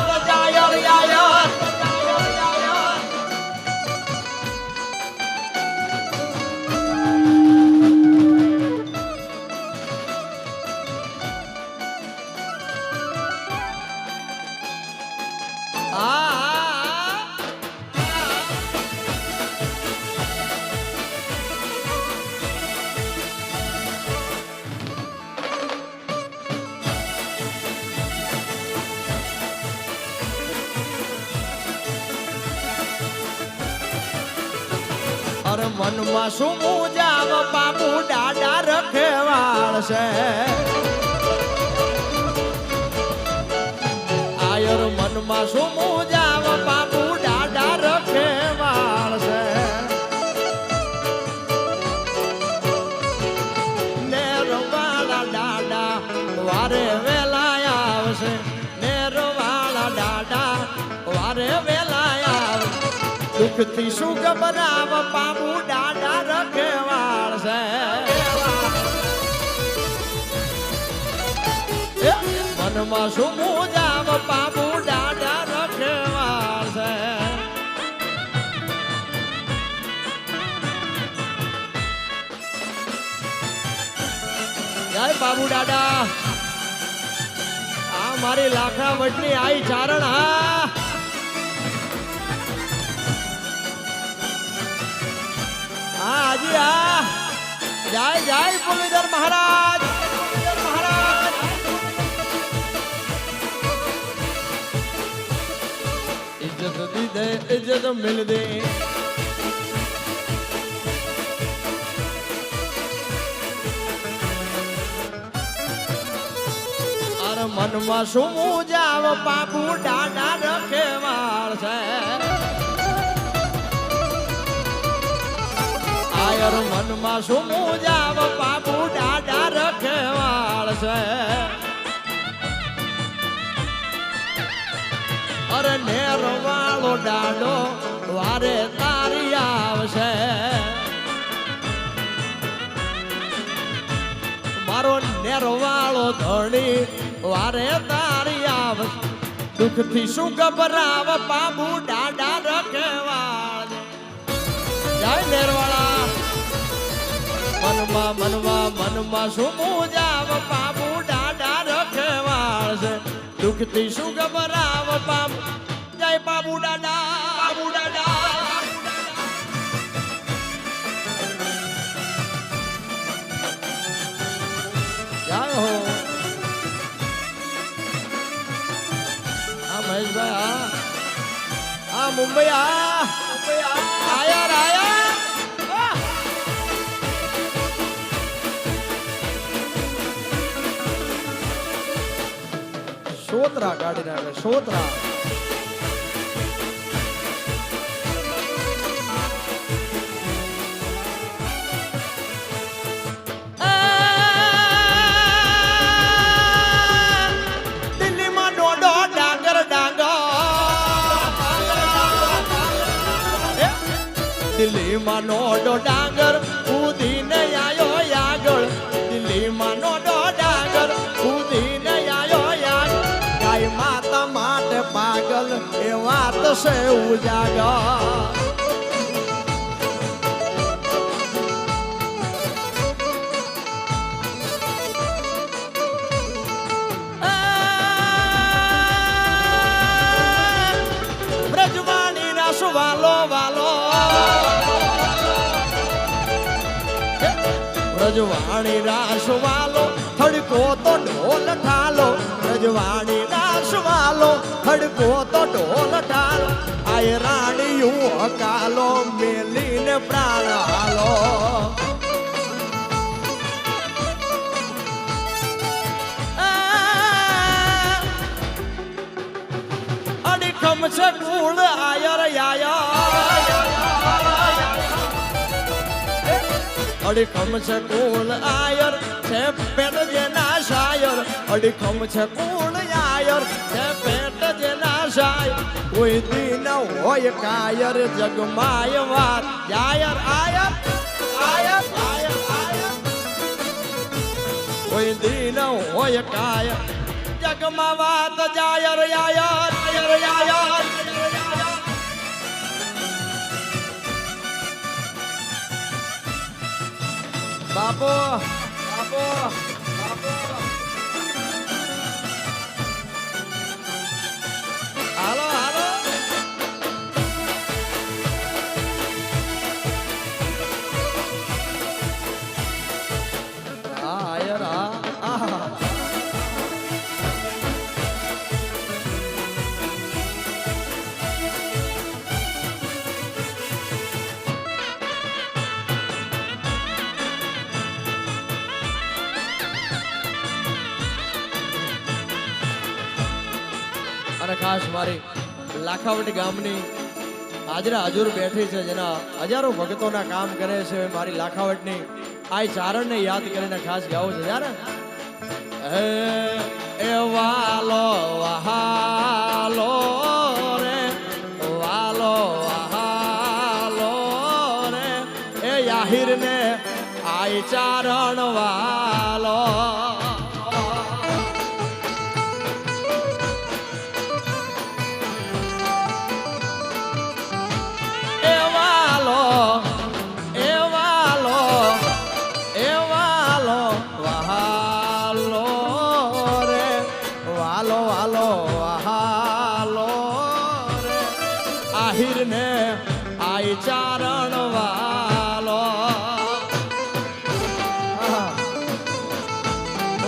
અરે મનમાં શું મૂજાવ બાપુ દાડા રખેવાળ છે આયર મનમાં શું મૂજાવ બાપુ દાડા રખેવાળ છે નેરવાળા દાડા વારે વેલા આવશે નેરવાળા દાડા વારે વેલા આવશે દુઃખથી શું ગભરાવ બાપુ દાડા રખેવાળ છે મનમાં શું મૂજાવ બાપુ દાડા રખેવાળ છે જય બાબુ દાદા આ મારી લાખા વટની આઈ ચારણ હા હાજી હા જય જય પુલિધર મહારાજ इज्जत दी दे इज्जत मिल दे अरे मन में શું મૂજાવ બાપુ દાડા રખેવાળ છે આયર મન માં શું મૂજાવ બાપુ દાડા રખેવાળ છે અરે નેરવાળો દાડો વારે તારી આવશે મારો નેરવાળો ધણી વારે તારી આવશે દુઃખથી શું ગભરાવ બાબુ દાડા રખેવાળ જય નેરવાળા મનમાં શું મૂજાવ બાબુ દાડા રખેવાળ છે દુઃખથી શું ગભરાવ બાબુ જય બાબુ દાદા જય હો હા મહેશભાઈ હા મુંબઈ આયા સોતરા કાઢી નાખે સોતરા દિલ્હીમાં ડોડો ડાંગર દિલ્હીમાં નોડો ડાંગર ઉધીને આયો આગળ દિલ્હીમાં નોડો ડાંગર ઉધીને માતા માટે પાગલ એ વાત છે ઉજાગર બ્રજવાણી ના સુવાલો વાલો બ્રજવાણી રાસ વાલો થડકો તો ઢોલ ઠાલો બ્રજવાણી રાસ વાલો થડકો તો ઢોલ ઠાલો આય રાણીયું હકાલો મેલીને પ્રાણ હાલો છે કુળ આયર અડીખમ છે કુળ આયર છે પેટ જેના શાયર અડીખમ છે કુળ આયર છે પેટ જેના શાયર કોઈ દી ન હોય કાયર જગમાય વાત જાયર આયર આયર આયર આયર કોઈ દી ન હોય કાયર જગમાં વાત જાયર યાયર યાયર યાયર બાપો બાપો બાપો હાલો હાલો આયર આ અને ખાસ મારી લાખાવટી ગામની હાજરા હજુર બેઠી છે જેના હજારો ભક્તોના કામ કરે છે મારી લાખાવટની આ ચારણને યાદ કરીને ખાસ ગાવું છે યાર હે એ વાલો વહાલો રે વાલો વહાલો રે એ યાહિર ને આય ચારણ વાલો આહિર ને આય ચારણ વાલો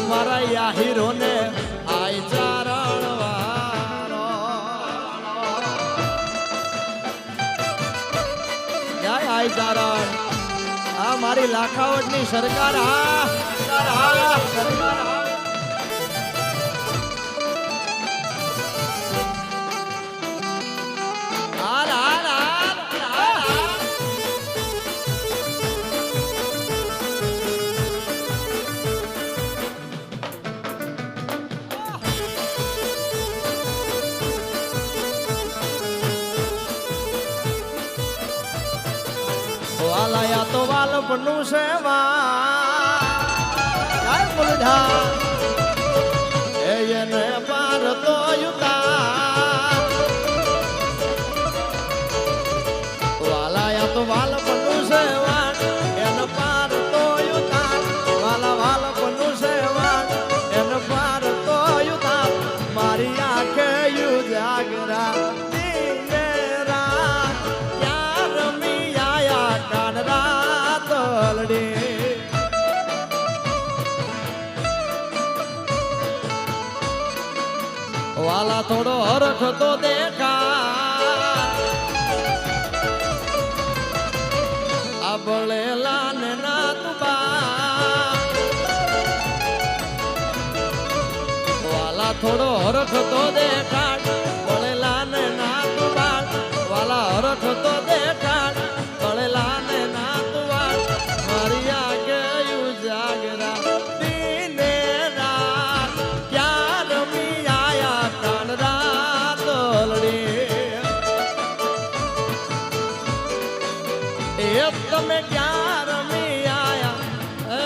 મારા આહિરો ને આય ચારણ વાલો જય આય ચારણ આ મારી લાખાવટની સરકાર સરકાર વાલાયા તો વાલપનું સેવા મુલધા એને પાર તો યુતા વાલાયા તો વાલપનું સેવા એને પાર તો યુતા વાલા વાલપનું સેવા એને પાર તો યુતા મારી આંખે યુ જાગરા વાલા થોડો હરખ તો દેખા અબળેલા ને ના તુબા વાલા થોડો હરખ તો દેખાડ બળેલા ને ના તુબા વાલા હરખ તો દેખાડ બળેલા ને ના તુબા મારી આગે યુ જાગરા તમે ક્યાં રમી આયા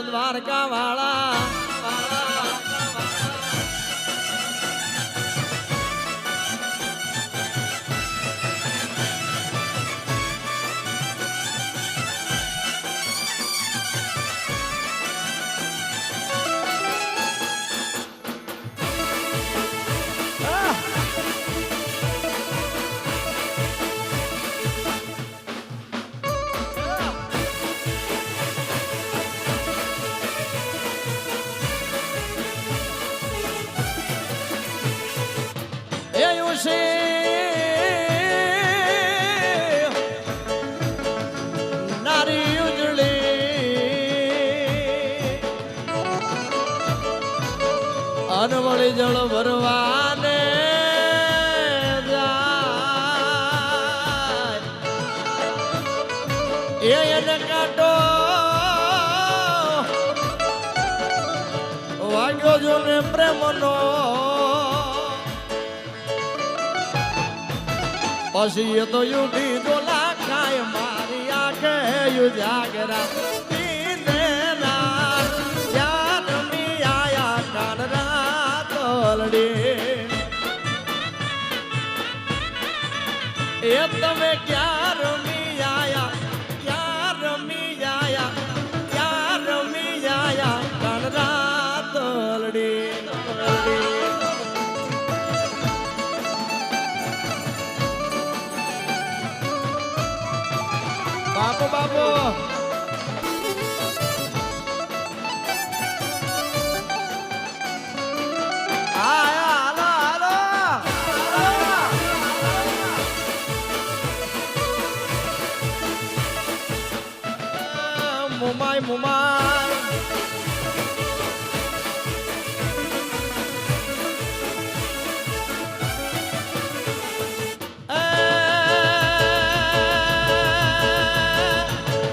દ્વારકા વાળા નારી ઉજળી અનવળી જળ ભરવાને લાગ્યો જો ને પ્રેમનો પછી એ તો યુડી તો લાખાય મારી આંખે યુ જાગરા દીને રાત યાર મી આયા કાન રાત લડી એ તમે ક્યાં રમી આયા ક્યાં રમી આયા ક્યાં રમી આયા કાન રાત લડી બાપુ બાપુ હાલો હાલો મુમાય મુમાય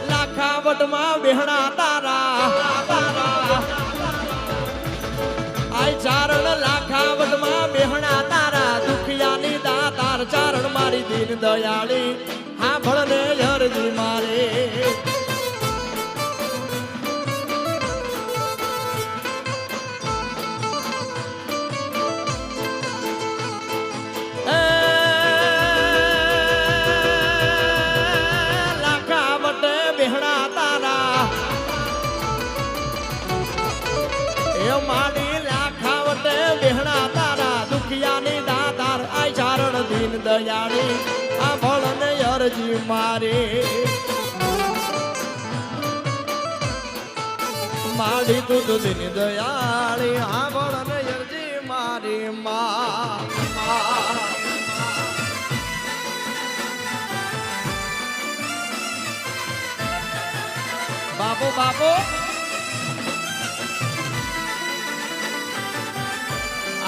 લાખાવટમાં બેહણા તારા આય ચારણ લાખાવટમાં બેહણા તારા દુખિયાની દાતાર ચારણ મારી દીન દયાળી હા ભળને હરજી મારે માડી લાખાવટે બેહણા તારા દુખિયાની દાતાર આય ચારણ દીન દયાળી આ ભળને અરજી મારી માડી તું તો દીન દયાળી આ ભળને અરજી મારી બાપુ બાપુ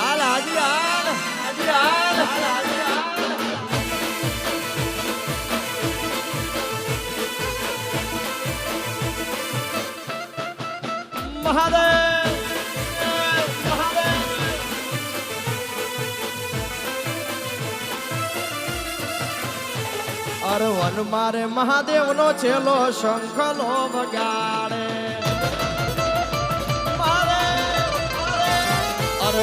હાલ હાજી હાલ હાજી હાલ હાજી હાલ મહાદેવ મહાદેવ અરે વન મારે મહાદેવનો છેલ્લો શંખલો વગાડે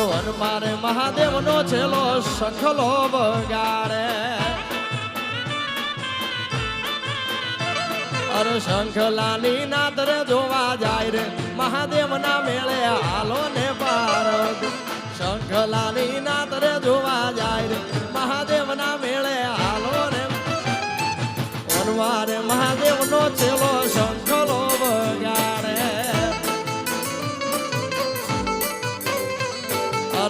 વન મારે મહાદેવનો છેલ્લો શંખલો બગાડે અરે શંખલાની નાદર જોવા જાય રે મહાદેવના મેળે હાલો ને પાર શંખલાની નાદર જોવા જાય રે મહાદેવના મેળે હાલો ને વનવારે મહાદેવનો છેલ્લો શંખલો બગાડે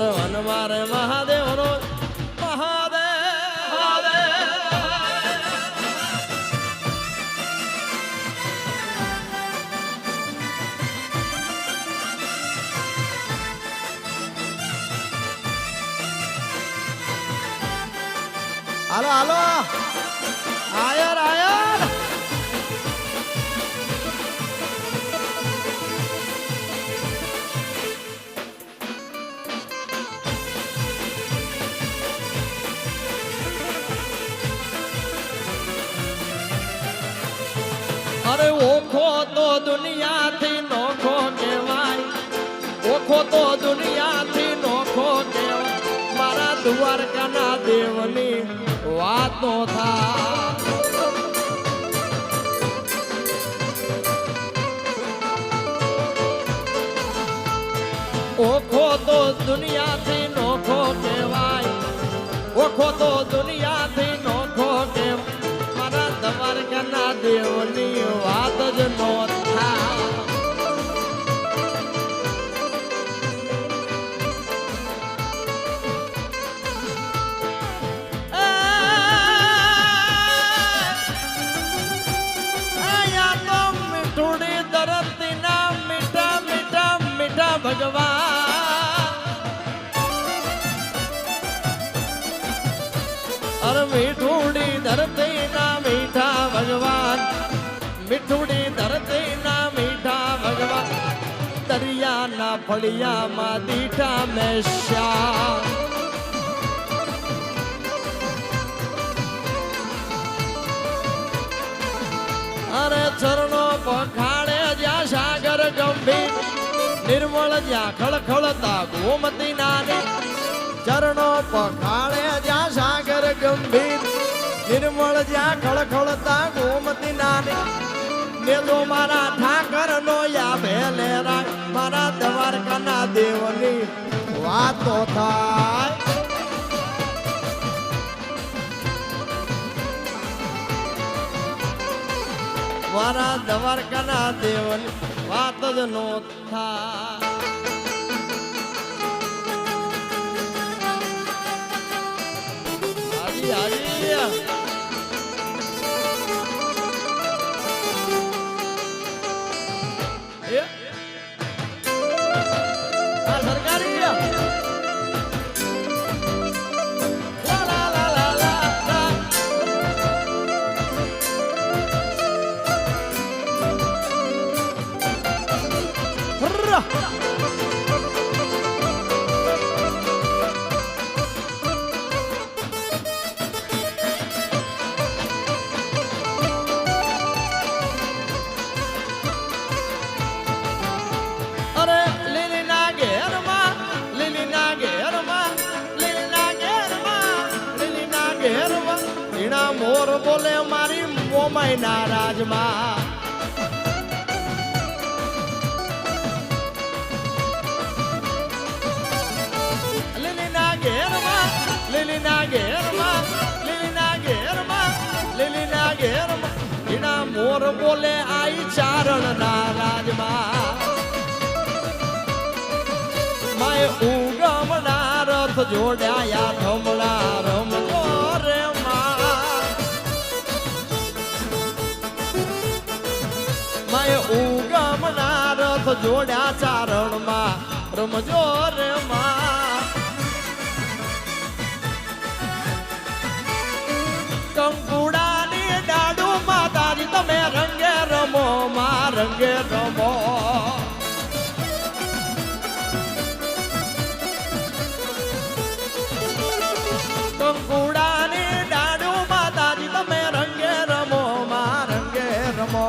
વન મારે મહાદેવનો હાલો હાલો આયર આયર અરે ઓખો તો દુનિયાથી નોખો કહેવાય ઓખો તો દુનિયાથી નોખો કહેવાય મારા દ્વારકાના દેવની વાત નો થાય ઓખો તો દુનિયાથી નોખો કહેવાય ઓખો તો દુનિયાથી નોખો કહેવાય મારા દ્વારકાના દેવની વાત જ નો થાય ભગવાન અરે મીઠુડી ધરતી ના મીઠા ભગવાન મીઠુડી ધરતી ના મીઠા ભગવાન દરિયા દરિયાના ફળિયામાં દીઠા મેશ્યા અરે ચરણો પખાડે જ્યાં સાગર ગંભીર નિર્મળ જ્યાં ખળખળતા ગોમતી નાની ચરણો પખાડે જ્યાં સાગર ગંભીર નિર્મળ જ્યાં ખળખળતા ગોમતી નાની મેલો મારા ઠાકર નો યાભે લેરાય મારા દ્વારકાના દેવની વાતો થાય મારા દ્વારકાના દેવની વાત જ નો થાય હાજી હાજી સરકારી મોર બોલે મારી મોમાઈના રાજમાં લીલીના ઘેરમાં લીલીના ઘેરમાં લીલીના ઘેરમાં લીલીના ઘેરમાં ઈના મોર બોલે આઈ ચારણના રાજમાં માય ઉગમના રથ જોડાયા થમણા રમજો રે માય ઉગમના રથ જોડ્યા ચારણમાં રમજો રે માં કંકુડાની ડાડુ માતાજી તમે રંગે રમો માં રંગે રમો કંકુડાની ડાડુ માતાજી તમે રંગે રમો માં રંગે રમો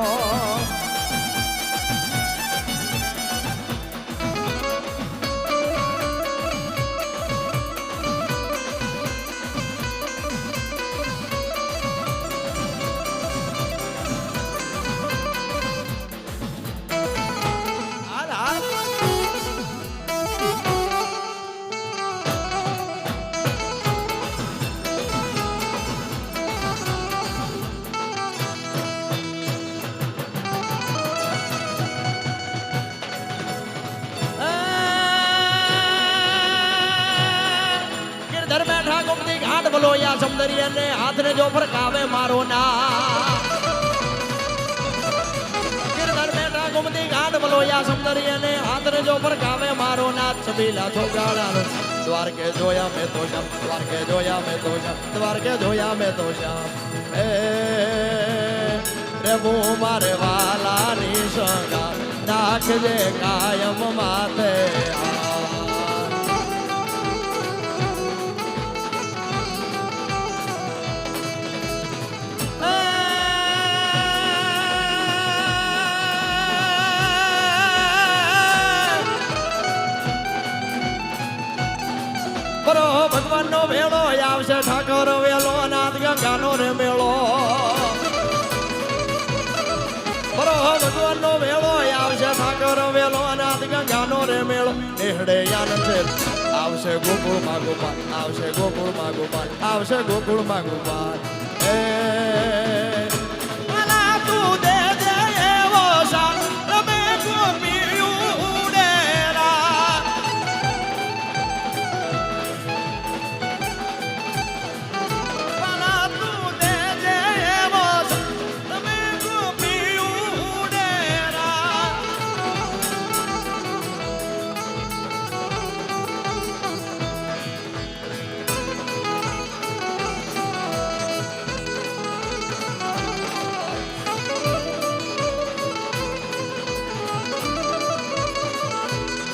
બોલોયા સમદરી અને હાથને જો ફરકાવે મારો ના ગિરધર બેઠા ગુમતી ઘાટ બોલોયા સમદરી અને હાથને જો ફરકાવે મારો ના છબીલા છોગાળા દ્વારકે જોયા મેં તો શ્યામ દ્વારકે જોયા મેં તો શ્યામ દ્વારકે જોયા મેં તો શ્યામ એ પ્રભુ મારે વાલાની સંગા રાખજે કાયમ માથે ભગવાનનો વેળો આવશે ઠાકોર વેલો નાથ ગંગાનો રે મેળો ભગવાનનો વેળો આવશે ઠાકોર વેલો નાથ ગંગાનો રે મેળો નેહડે આનંદ છે આવશે ગોકુળમાં ગોપાલ આવશે ગોકુળમાં ગોપાલ આવશે ગોકુળમાં ગોપાલ એ તું દે દે એવો સાથ રમે ગોપીયું ઉડેરા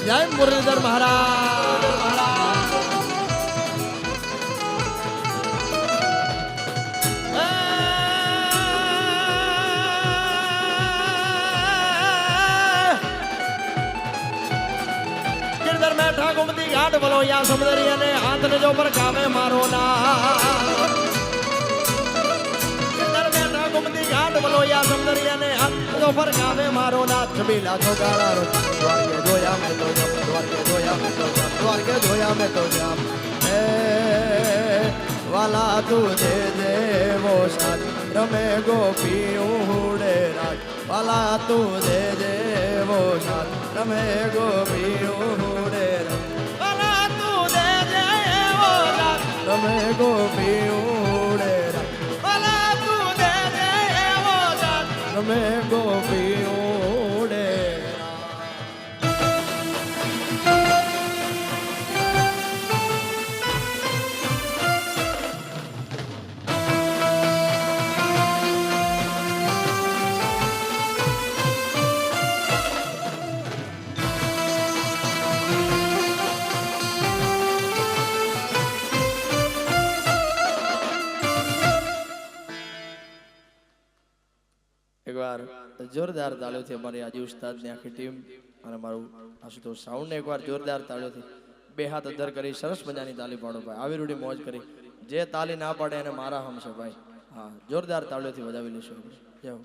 જય મુરલીધર મહારાજ ગિરધર મેઠા ગુમતી ઘાટ બોલો યા સમુદરી અને હાથ ને જો પર કામે મારો ના ગુમતી ઘાટ બોલો યા સમુદરી અને હાથ જો પર કામે મારો ના છબીલા તો ગાળા રો દ્વારકે જોયા મેં તો જમ દ્વારકે જોયા મેં તો જમ દ્વારકે જોયા મેં તો જમ એ વાલા તું દે દેવો સાથ રમે ગોપી ઉડે રાજ વાલા તું દે દેવો સાથ રમે ગોપી ઉડે રાજ વાલા તું દે દેવો સાથ રમે ગોપી ઉડે રાજ વાલા તું દે દેવો સાથ રમે ગોપી ઉડે એકવાર જોરદાર તાળીઓથી અમારી આજે ઉસ્તાદની આખી ટીમ અને મારું આશુતોષ સાઉન્ડને એકવાર જોરદાર તાળીઓથી બે હાથ અધર કરી સરસ મજાની તાળી પાડો ભાઈ આવી રૂડી મોજ કરી જે તાળી ના પાડે એને મારા હમ છે ભાઈ હા જોરદાર તાળીઓથી વધાવી લઈશું આપણે જય હો.